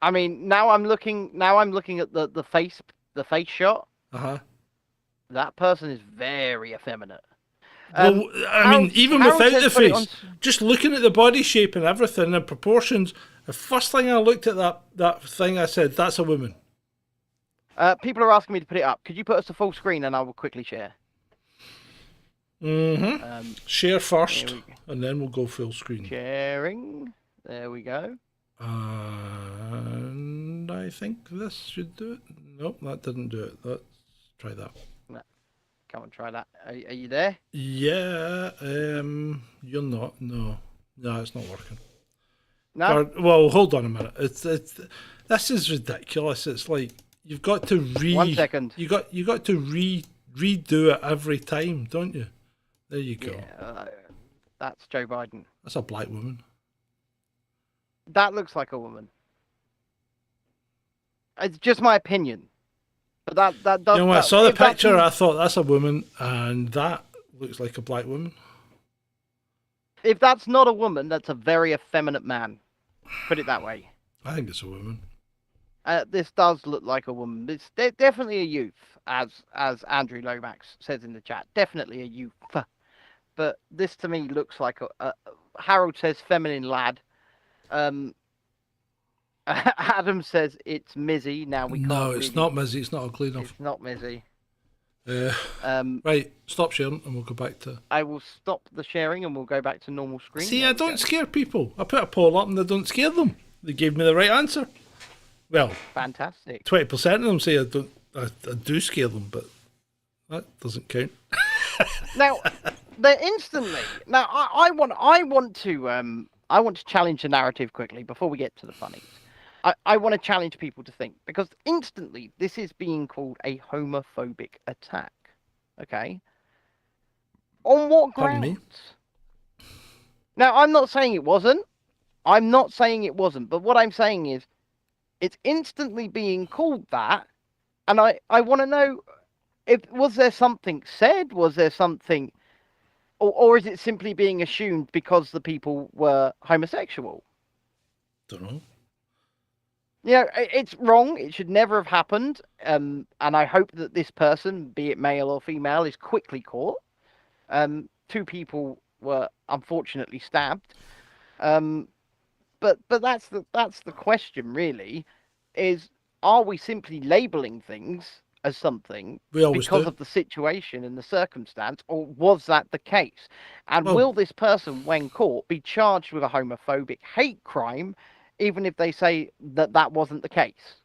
I mean, now I'm looking at the face shot. Uh huh. That person is very effeminate. Well, I mean, even Harold without the says put it face, just looking at the body shape and everything and proportions, the first thing I looked at that thing, I said, that's a woman. People are asking me to put it up. Could you put us to full screen and I will quickly share? Share first, and then we'll go full screen. Sharing. There we go. And I think this should do it. Nope, that didn't do it. Let's try that. No. Come on, try that. Are you there? Yeah, you're not. No, it's not working. No. Well, hold on a minute. It's this is ridiculous. It's like you've got to 1 second. You got to redo it every time, don't you? There you go. Yeah, that's Joe Biden. That's a black woman. That looks like a woman. It's just my opinion. But that does. You know, when I saw the picture, I thought that's a woman, and that looks like a black woman. If that's not a woman, that's a very effeminate man. Put it that way. I think it's a woman. This does look like a woman. It's definitely a youth, as Andrew Lomax says in the chat. Definitely a youth. But this to me looks like a Harold says feminine lad. Adam says it's Mizzy. Now we can't. No, it's not Mizzy. It's not ugly enough. It's not Mizzy. Right, stop sharing and we'll go back to... I will stop the sharing and we'll go back to normal screen. See, I don't scare people. I put a poll up and I don't scare them. They gave me the right answer. Well, fantastic. 20% of them say I do scare them, but that doesn't count. Now, they're instantly. Now, I want to challenge the narrative quickly before we get to the funnies. I want to challenge people to think, because instantly this is being called a homophobic attack. Okay? On what Pardon me? grounds? Now, I'm not saying it wasn't. But what I'm saying is it's instantly being called that, and I want to know, was there something said? Was there something... Or is it simply being assumed because the people were homosexual? Don't know. Yeah, it's wrong. It should never have happened. And I hope that this person, be it male or female, is quickly caught. 2 people were unfortunately stabbed. But that's the question, really, is are we simply labeling things as something because of the situation and the circumstance, or was that the case? And will this person, when caught, be charged with a homophobic hate crime, even if they say that wasn't the case?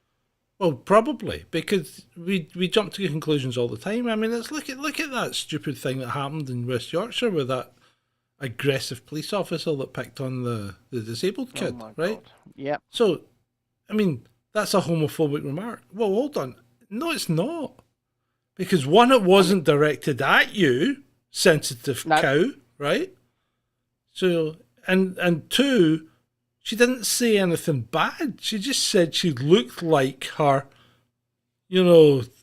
Well, probably, because we jump to conclusions all the time. I mean, let's look at that stupid thing that happened in West Yorkshire with that aggressive police officer that picked on the disabled kid, right? Yeah. So, I mean, that's a homophobic remark. Well, hold on. No, it's not. Because one, it wasn't directed at you, sensitive cow, right? So, and 2, she didn't say anything bad. She just said she looked like her,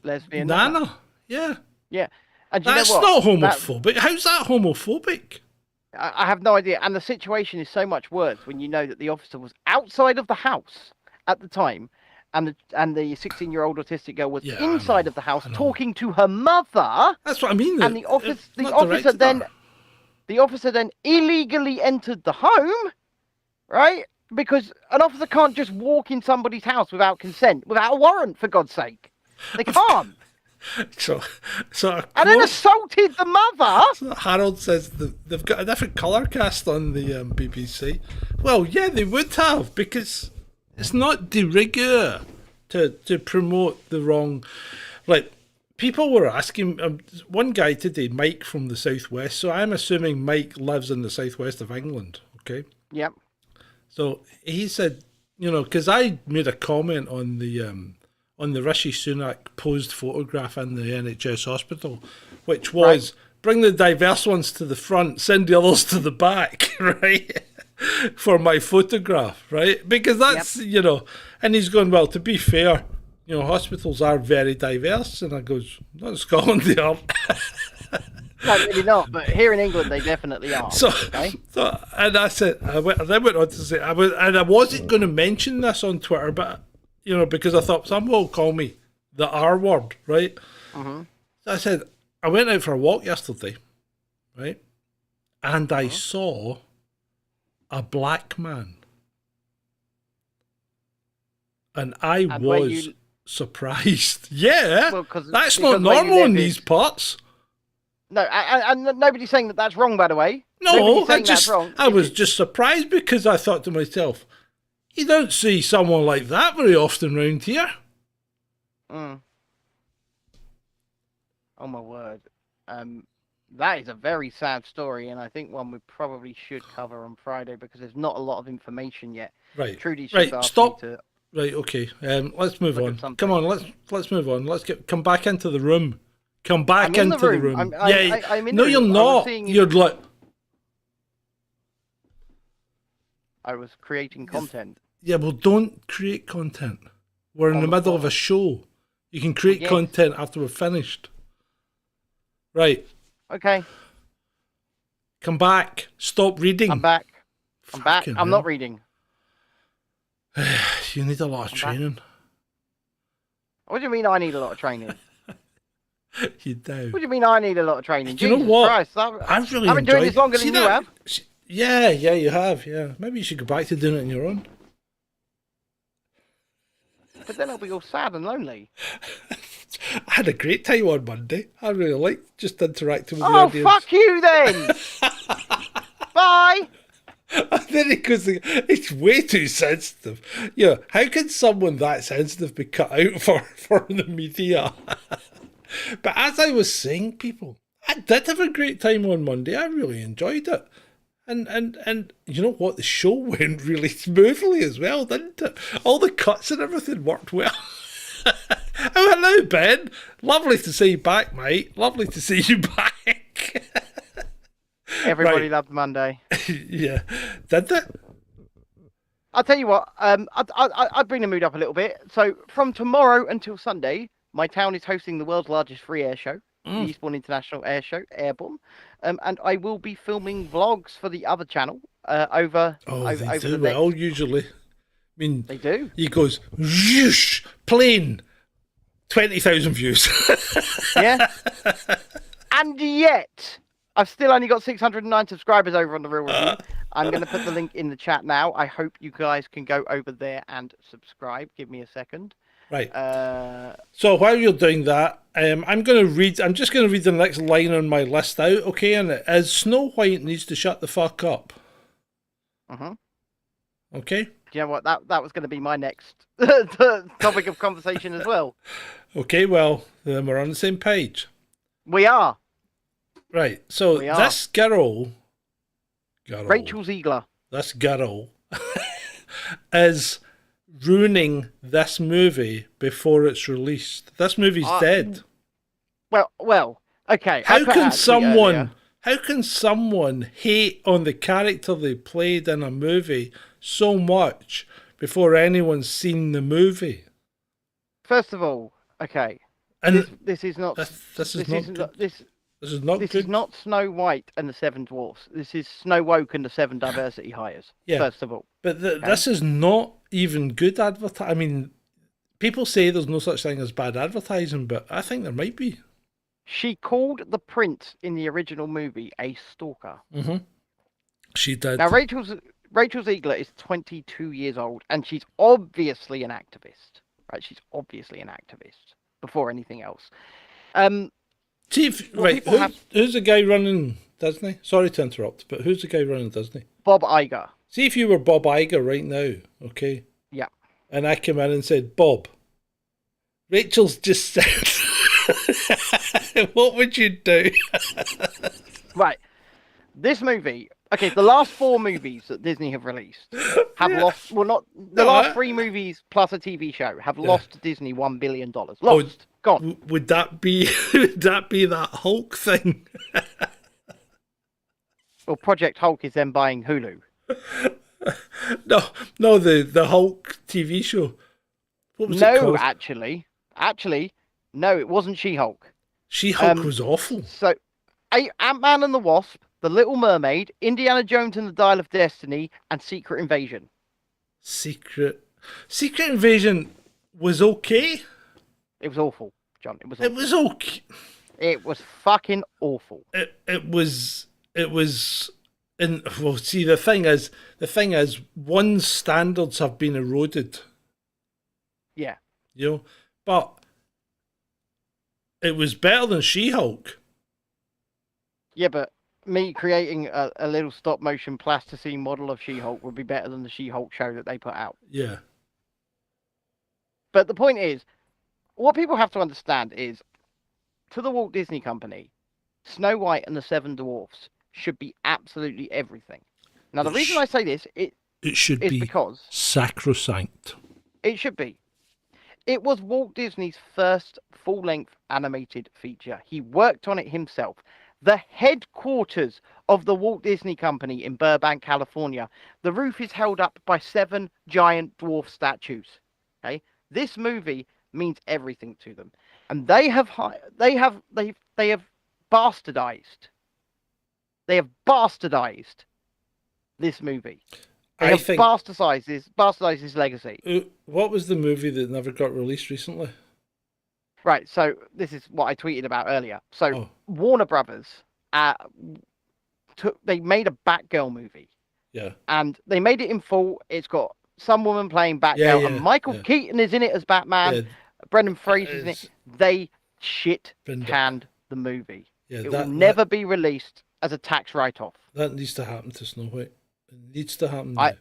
lesbian Nana. Yeah. Yeah. And that's not homophobic. How's that homophobic? I have no idea. And the situation is so much worse when you know that the officer was outside of the house at the time, and the 16-year-old autistic girl was inside of the house talking to her mother. That's what I mean. And the officer then illegally entered the home, right? Because an officer can't just walk in somebody's house without consent, without a warrant, for God's sake. They can't. So and then assaulted the mother. So Harold says they've got a different colour cast on the BBC. Well, yeah, they would have, because it's not de rigueur to promote the wrong. Like, people were asking, one guy today, Mike from the southwest. So I'm assuming Mike lives in the southwest of England. Okay. Yep. So he said, because I made a comment on the Rishi Sunak posed photograph in the NHS hospital, which was bring the diverse ones to the front, send the others to the back, right? For my photograph, right? Because that's, and he's going, well, to be fair, hospitals are very diverse. And I goes, not in Scotland they aren't. No, maybe not, but here in England they definitely are. So and I said, I went on to say, I wasn't going to mention this on Twitter, but because I thought someone will call me the R word, right? Mm-hmm. So I said, I went out for a walk yesterday, right? And I saw a black man. And I was surprised. Yeah, Well, that's because not where you normal in live these parts. No, and nobody's saying that that's wrong, by the way. No, Nobody's saying that's wrong. I was just surprised because I thought to myself, you don't see someone like that very often round here. Oh my word. That is a very sad story, and I think one we probably should cover on Friday because there's not a lot of information yet. Right. Trudy's Right. just asked Stop. me to Right. Okay. Let's move look on. at something. Come on. Let's move on. Come back into the room. Come back I'm in into the the room. room. I'm in no, the you're room. not. You're like. I was creating content. Yeah. Well, don't create content. We're in On the the middle of floor. a show. You can create Yes. content after we're finished. Right. Okay, Come back. Stop reading. I'm back. I'm back. Fucking I'm hell. not reading. You need a lot of I'm back. training. What do you mean I need a lot of training? You do. What do you mean I need a lot of training? Do you know Jesus what? Christ, I've really I've been doing this longer See than you that? have. Yeah, you have. Yeah, maybe you should go back to doing it on your own. But then I'll be all sad and lonely. I had a great time on Monday. I really liked just interacting with the Oh, audience. fuck you then! Bye! And then he goes, it's way too sensitive. Yeah, how can someone that sensitive be cut out for the media? But as I was saying, people, I did have a great time on Monday. I really enjoyed it. And you know what? The show went really smoothly as well, didn't it? All the cuts and everything worked well. Oh, hello, Ben. Lovely to see you back, mate. Lovely to see you back. Everybody Right. loved Monday. Yeah. Did it? I'll tell you what, I'd bring the mood up a little bit. So from tomorrow until Sunday, my town is hosting the world's largest free air show, the Eastbourne International Air Show, Airborne. And I will be filming vlogs for the other channel over Oh, they over do the well, next... usually. I mean, They do. he goes, whoosh, plane, 20,000 views. Yeah. And yet, I've still only got 609 subscribers over on the Real Review. I'm going to put the link in the chat now. I hope you guys can go over there and subscribe. Give me a second. Right. Uh, So while you're doing that, I'm just going to read the next line on my list out, okay? And it is Snow White needs to shut the fuck up. uh-huh. Okay? Do you know what? That was going to be my next topic of conversation as well. Okay, well, then we're on the same page. We are. Right, so We are. this girl, Rachel Ziegler. this girl is ruining this movie before it's released. This movie's dead. Well, okay. I How put can out a tweet earlier. someone hate on the character they played in a movie so much before anyone's seen the movie? First of all, okay. And This is not. this is not good. This This is not This good. is not Snow White and the Seven Dwarfs. This is Snow Woke and the Seven Diversity Hires. Yeah. First of all. But this is not even good advertising. I mean, people say there's no such thing as bad advertising, but I think there might be. She called the prince in the original movie a stalker. Mm-hmm. She did. Now, Rachel Ziegler is 22 years old, and she's obviously an activist. Right? She's obviously an activist before anything else. See if, right, who's the guy running Disney? Sorry to interrupt, but who's the guy running Disney? Bob Iger. See if you were Bob Iger right now, okay? Yeah. And I came in and said, Bob, Rachel's just said, what would you do? Right. This movie, okay, the last 4 movies that Disney have released have lost, well, not, the last 3 movies plus a TV show have lost Disney $1 billion. Lost. Gone. Would that be that Hulk thing? Well, Project Hulk is then buying Hulu. No, the Hulk TV show. What was it No, called? actually, no, it wasn't She-Hulk. She-Hulk was awful. So, Ant-Man and the Wasp, The Little Mermaid, Indiana Jones and the Dial of Destiny, and Secret Invasion. Secret Invasion was okay. It was awful, John. It was It was okay. It was fucking awful. It was it was well, see, the thing is, one's standards have been eroded, Yeah. you know, but it was better than She-Hulk. Yeah, but me creating a little stop motion plasticine model of She-Hulk would be better than the She-Hulk show that they put out. Yeah. But the point is, what people have to understand is, to the Walt Disney Company, Snow White and the Seven Dwarfs should be absolutely everything. Now, the reason I say this It should is be because sacrosanct. it should be. It was Walt Disney's first full-length animated feature. He worked on it himself. The headquarters of the Walt Disney Company in Burbank, California. The roof is held up by 7 giant dwarf statues. Okay, this movie means everything to them, and they have bastardized. They have bastardized this movie. They have bastardized his legacy. What was the movie that never got released recently? Right, so this is what I tweeted about earlier. So Warner Brothers, they made a Batgirl movie. Yeah. And they made it in full. It's got some woman playing Batgirl, and Michael Keaton is in it as Batman. Yeah. Brendan Fraser's in it. They canned the movie. Yeah, it will never be released as a tax write-off. That needs to happen to Snow White. It needs to happen now.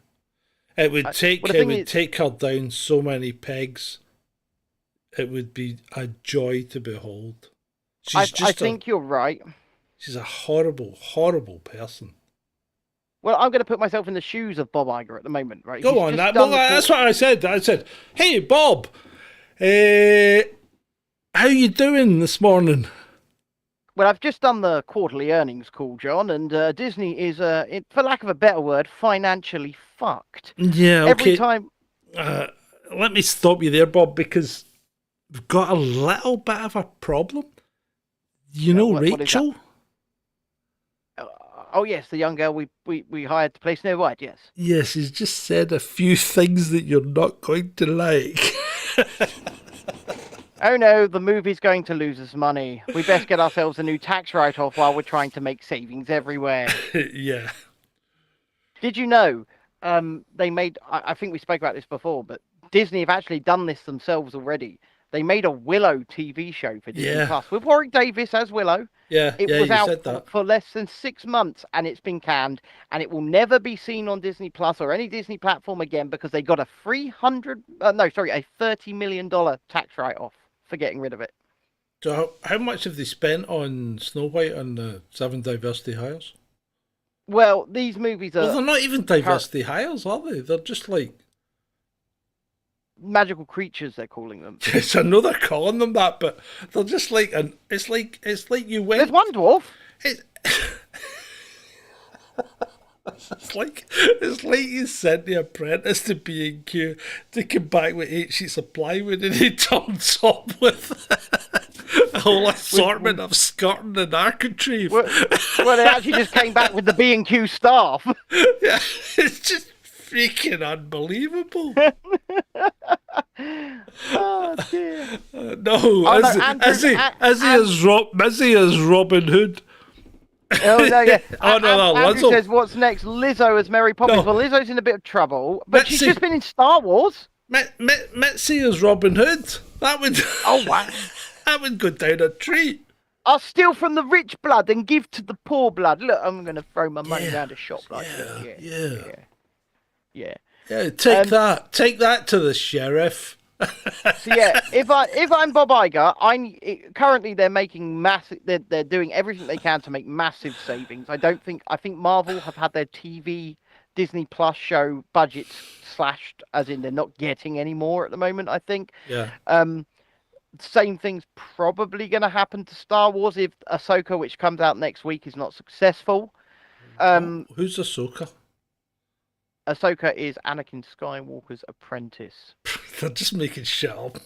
It would take her down so many pegs. It would be a joy to behold. I think you're right. She's a horrible, horrible person. Well, I'm going to put myself in the shoes of Bob Iger at the moment, right? Go on, that's what I said. I said, "Hey, Bob, how you doing this morning?" Well, I've just done the quarterly earnings call, John, and Disney is, for lack of a better word, financially fucked. Yeah, okay. Every time. Let me stop you there, Bob, because we've got a little bit of a problem. You know Rachel? Oh, yes, the young girl we hired to play Snow White, yes. Yes, he's just said a few things that you're not going to like. Oh no, the movie's going to lose us money. We best get ourselves a new tax write-off while we're trying to make savings everywhere. Yeah. Did you know they made, I think we spoke about this before, but Disney have actually done this themselves already. They made a Willow TV show for Disney Plus with Warwick Davis as Willow. Yeah, it was out for less than 6 months, and it's been canned, and it will never be seen on Disney Plus or any Disney platform again because they got a $30 million tax write-off for getting rid of it. So how much have they spent on Snow White and the 7 diversity hires? Well, these movies are... Well, they're not even diversity hires, are they? They're just like... magical creatures, they're calling them. Yes, I know they're calling them that, but they're just like... It's like you went... There's one dwarf. It's like you sent the apprentice to B&Q to come back with 8 sheets of plywood, and he turns up with a whole assortment of skirting and architrave. Well, they actually just came back with the B&Q staff. Yeah, it's just freaking unbelievable. Oh dear. Mizzy is Robin Hood. Oh no, yeah. Andrew says, "What's next?" Lizzo as Mary Poppins. No. Well, Lizzo's in a bit of trouble, but she's just been in Star Wars. Mitzi as Robin Hood. That would. Oh wow. That would go down a treat. I'll steal from the rich blood and give to the poor blood. Look, I'm going to throw my money down the shop like this. Yeah. Take that. Take that to the sheriff. So yeah, if I'm Bob Iger, currently they're making massive. They're doing everything they can to make massive savings. I think Marvel have had their Disney Plus show budgets slashed, as in they're not getting any more at the moment. I think. Yeah. Same thing's probably going to happen to Star Wars if Ahsoka, which comes out next week, is not successful. Who's Ahsoka? Ahsoka is Anakin Skywalker's apprentice. They're just making shit up.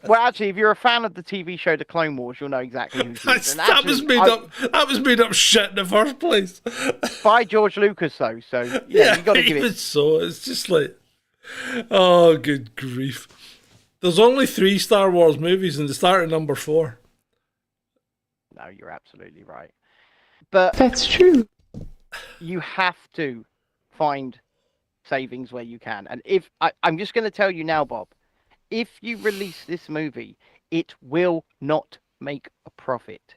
Well, actually, if you're a fan of the TV show The Clone Wars, you'll know exactly who she is. That was made up shit in the first place. By George Lucas, though. So yeah, you got to give it. So it's just like, oh, good grief. There's only 3 Star Wars movies, and they start at number 4. No, you're absolutely right. But That's true. you have to find savings where you can. And if I'm just going to tell you now, Bob, if you release this movie, it will not make a profit.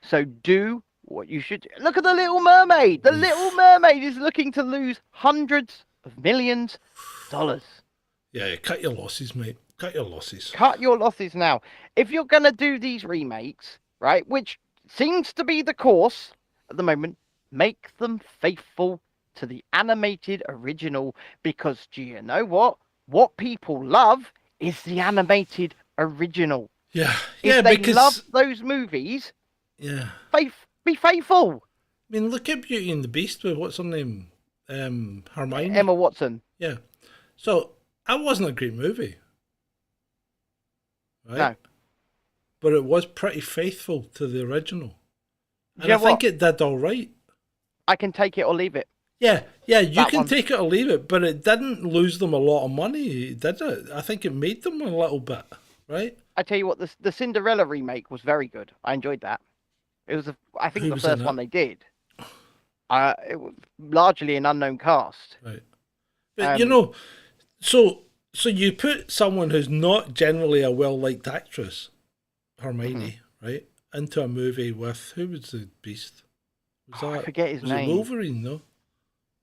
So do what you should. Look at the Little Mermaid. The Little Mermaid is looking to lose hundreds of millions of dollars. Yeah, cut your losses, mate. Cut your losses. Cut your losses now. If you're going to do these remakes, right, which seems to be the course at the moment, make them faithful to the animated original, because do you know what? What people love is the animated original. Yeah, If they because love those movies, yeah, be faithful. I mean, look at Beauty and the Beast with what's her name, Hermione. Emma Watson. Yeah, so that wasn't a great movie, right? No. But it was pretty faithful to the original, and You I know think what? it did all right. I can take it or leave it. Yeah, you That can one. take it or leave it, but it didn't lose them a lot of money, did it? I think it made them a little bit, right? I tell you what, the Cinderella remake was very good. I enjoyed that. It was, I think, Who the was in first it? one they did. It was largely an unknown cast. Right. But you know, so you put someone who's not generally a well-liked actress, Hermione, right, into a movie with, who was the Beast? Was I forget his was name. it Wolverine, though?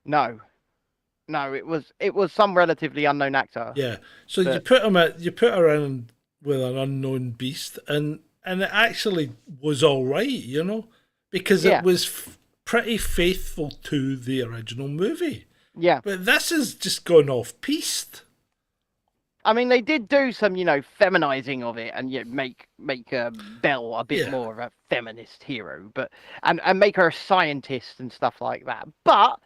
No, it was some relatively unknown actor. Yeah. So But- you put her in with an unknown Beast, and it actually was all right, you know, because Yeah. it was pretty faithful to the original movie. Yeah. But this has just gone off piste. I mean, they did do some, feminizing of it, and make Belle a bit Yeah. more of a feminist hero, but and make her a scientist and stuff like that. But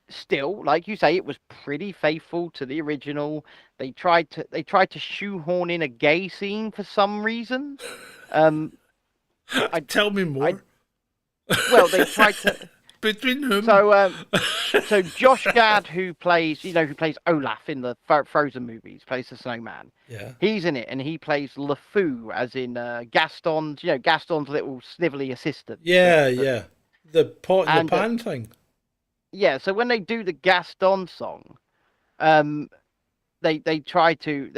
still, like you say, it was pretty faithful to the original. They tried to shoehorn in a gay scene for some reason. Tell me more. Well, they tried to. Between whom? So Josh Gad, who plays Olaf in the Frozen movies, plays the snowman. Yeah. He's in it, and he plays LeFou, as in Gaston's little snivelly assistant. Yeah. The pot in And, the pan thing. Yeah. So when they do the Gaston song, they try to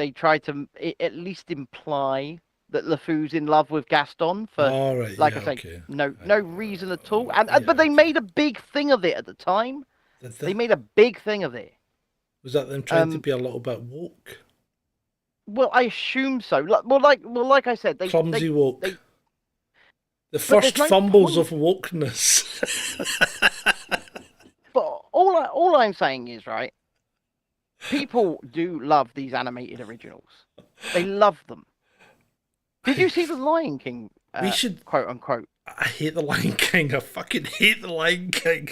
at least imply that LeFou's in love with Gaston for, All right. like yeah, I say, okay. no reason at all. And Yeah, but they okay. made a big thing of it at the time. Did They made a big thing of it. Was that them trying to be a little bit woke? Well, I assume so. Like I said, Clumsy woke. they- The there's first no fumbles point. of wokeness. But all I'm saying is, right, people do love these animated originals. They love them. Did you see the Lion King? We should- quote unquote. I hate the Lion King. I fucking hate the Lion King.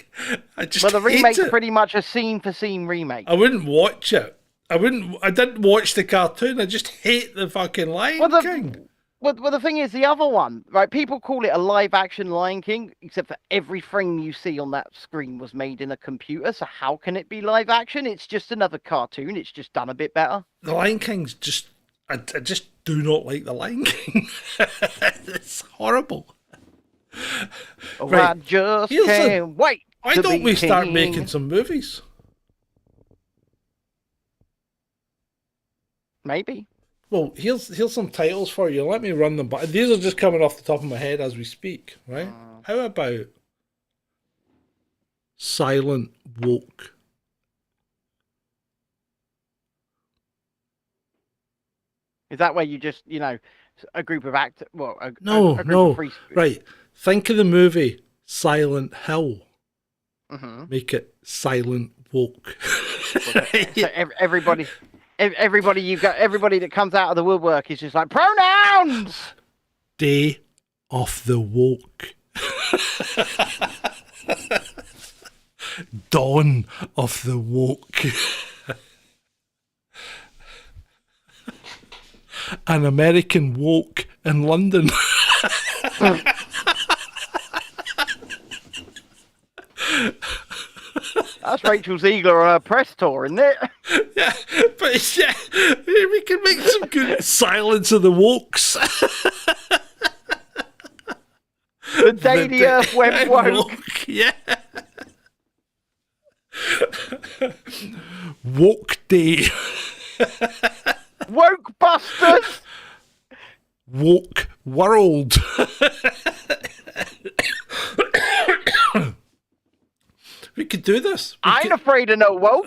I just Well, the hate remake's it. pretty much a scene for scene remake. I wouldn't watch it. I didn't watch the cartoon. I just hate the fucking Lion King. Well, the thing is, the other one, right? People call it a live action Lion King, except for every frame you see on that screen was made in a computer. So how can it be live action? It's just another cartoon. It's just done a bit better. The Lion King's just... I just do not like the Lion King. It's horrible. Oh, Right. I just Here's a- can't wait. Why to don't be we start king. making some movies? Maybe. Well, here's some titles for you. Let me run them, but these are just coming off the top of my head as we speak, right? How about Silent Woke? Is that where you just, a group of actors? Well, a group No. of free... Right. Think of the movie Silent Hill. Mm-hmm. Make it Silent Woke. So everybody that comes out of the woodwork is just like, pronouns! Day of the Woke. Dawn of the Woke. An American woke in London. That's Rachel Ziegler on her press tour, isn't it? Yeah, but yeah, we can make some good Silence of the Wokes. The day the earth went woke. Yeah. Woke day. Woke busters. Woke world. We could do this. I ain't afraid of no woke.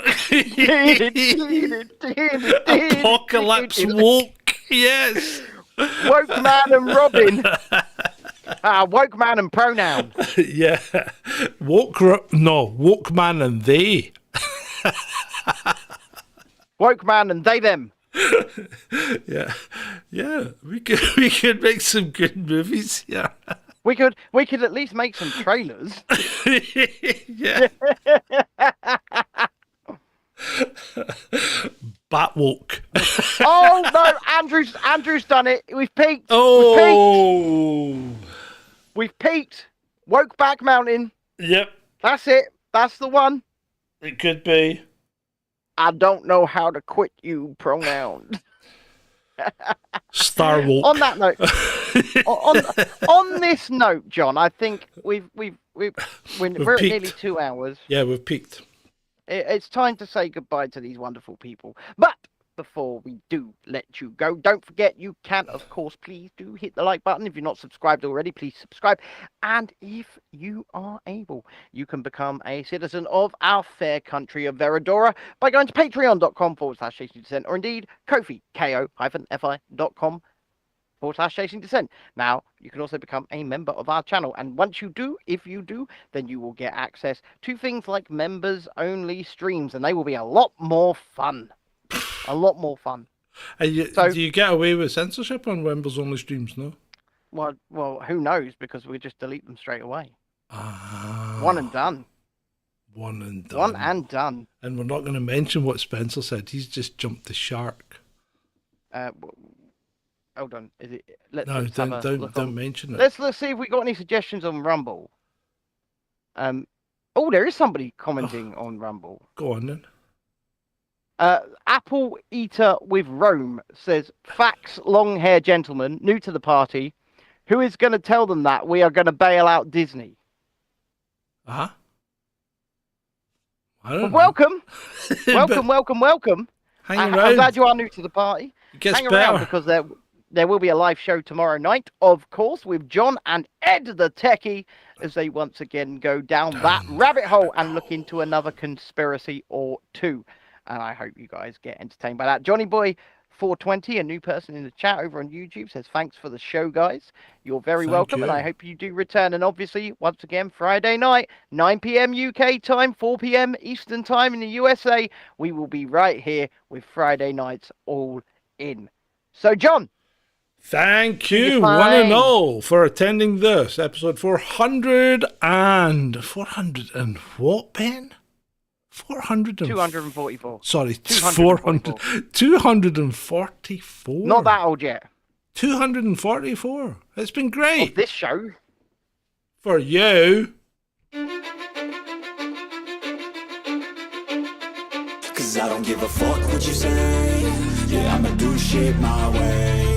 Apocalypse woke. Yes. Woke man and Robin. Woke man and pronoun. Yeah. Woke man and they. Woke man and they them. Yeah. We could make some good movies. Yeah. We could at least make some trailers. Yeah. Batwoke. Oh no, Andrew's done it. We've peaked. Oh. We've peaked. Woke back mountain. Yep. That's it. That's the one. It could be. I don't know how to quit you pronoun. Starwoke. On that note, on this note, John, I think we're at peaked. nearly 2 hours. Yeah, we've peaked. It's time to say goodbye to these wonderful people. But before we do let you go, don't forget you can, of course, please do hit the like button. If you're not subscribed already, please subscribe. And if you are able, you can become a citizen of our fair country of Veradora by going to patreon.com/Chasing Dissent, or indeed Ko-fi, ko-fi.com/Chasing Dissent. Now, you can also become a member of our channel. And once you do, if you do, then you will get access to things like members-only streams. And they will be a lot more fun. A lot more fun. Do you get away with censorship on members only streams, no? Well, who knows? Because we just delete them straight away. One and done. One and done. One and done. And we're not going to mention what Spencer said. He's just jumped the shark. Hold on. Is it? Don't mention it. Let's see if we got any suggestions on Rumble. There is somebody commenting on Rumble. Go on then. Apple Eater with Rome says, facts, long-hair gentleman, new to the party. Who is going to tell them that we are going to bail out Disney? I don't know. Welcome. Welcome. Hang around. I'm glad you are new to the party. It gets Hang better. around because there will be a live show tomorrow night, of course, with John and Ed the Techie, as they once again go down that rabbit hole and look into another conspiracy or two. And I hope you guys get entertained by that. Johnny Boy 420, a new person in the chat over on YouTube, says, thanks for the show, guys. You're very welcome, you. and I hope you do return. And obviously, once again, Friday night, 9 p.m. UK time, 4 p.m. Eastern time in the USA, we will be right here with Friday nights all in. So, John. Thank you, one and all, for attending this episode 400 and what, Ben? 244. Sorry, 244. 244. Not that old yet. 244. It's been great. Of this show. For you. Cause I don't give a fuck what you say. Yeah, I'ma do shit my way.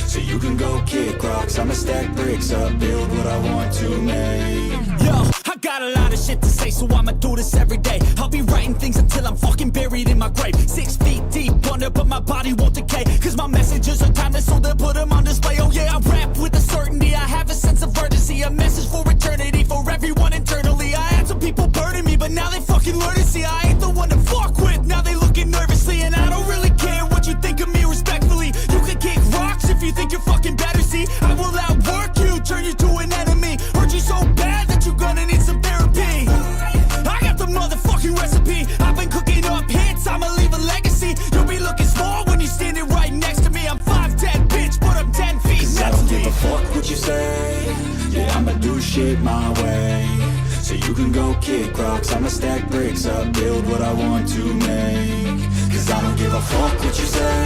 So you can go kick rocks, I'ma stack bricks up, build what I want to make. Yo, I got a lot of shit to say, so I'ma do this every day. I'll be writing things until I'm fucking buried in my grave. 6 feet deep under, but my body won't decay. Cause my messages are timeless, so they'll put them on display. Oh yeah, I rap with a certainty, I have a sense of urgency. A message for eternity, for everyone internally. I had some people burning me, but now they fucking learn to see I ain't the one to fuck with. Now they looking nervously, and I don't really care what you think of me respectfully. You can kick rocks if you think you're fucking better, see. I will outwork you, turn you to an enemy. Hurt you so bad that you're gonna need some therapy. I got the motherfucking recipe. I've been cooking up hits, I'ma leave a legacy. You'll be looking small when you're standing right next to me. I'm 5'10", bitch, but I'm 10 feet. Cause I don't give a fuck what you say. Yeah, I'ma do shit my way. So you can go kick rocks, I'ma stack bricks up, build what I want to make. Cause I don't give a fuck what you say.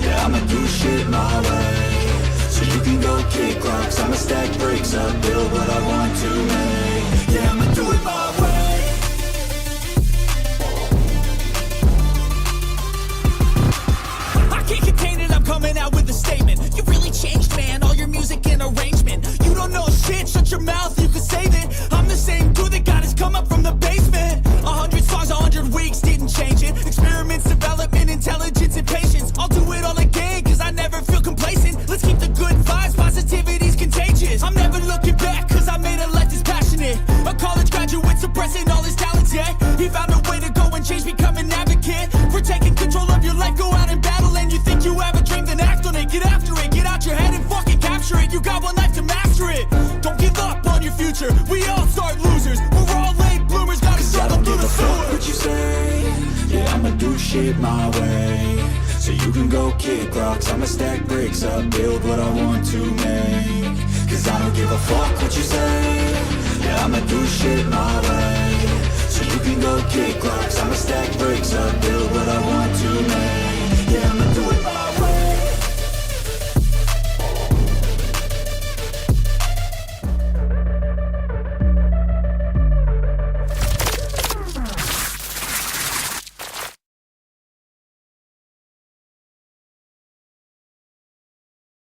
Yeah, I'ma do shit my way. So you can go kick rocks, I'ma stack bricks up, build what I want to make. Yeah, I'ma do it my way. I can't contain it, I'm coming out with a statement. You really changed, man, all your music and arrangement. You don't know shit, shut your mouth. have to master it. Don't give up on your future, we all start losers. We're all late bloomers, gotta struggle through the sewer. What you say? Yeah, I'ma do shit my way. So you can go kick rocks, I'ma stack bricks up, build what I want to make. Cause I don't give a fuck what you say. Yeah, I'ma do shit my way. So you can go kick rocks, I'ma stack bricks up, build what I want to make.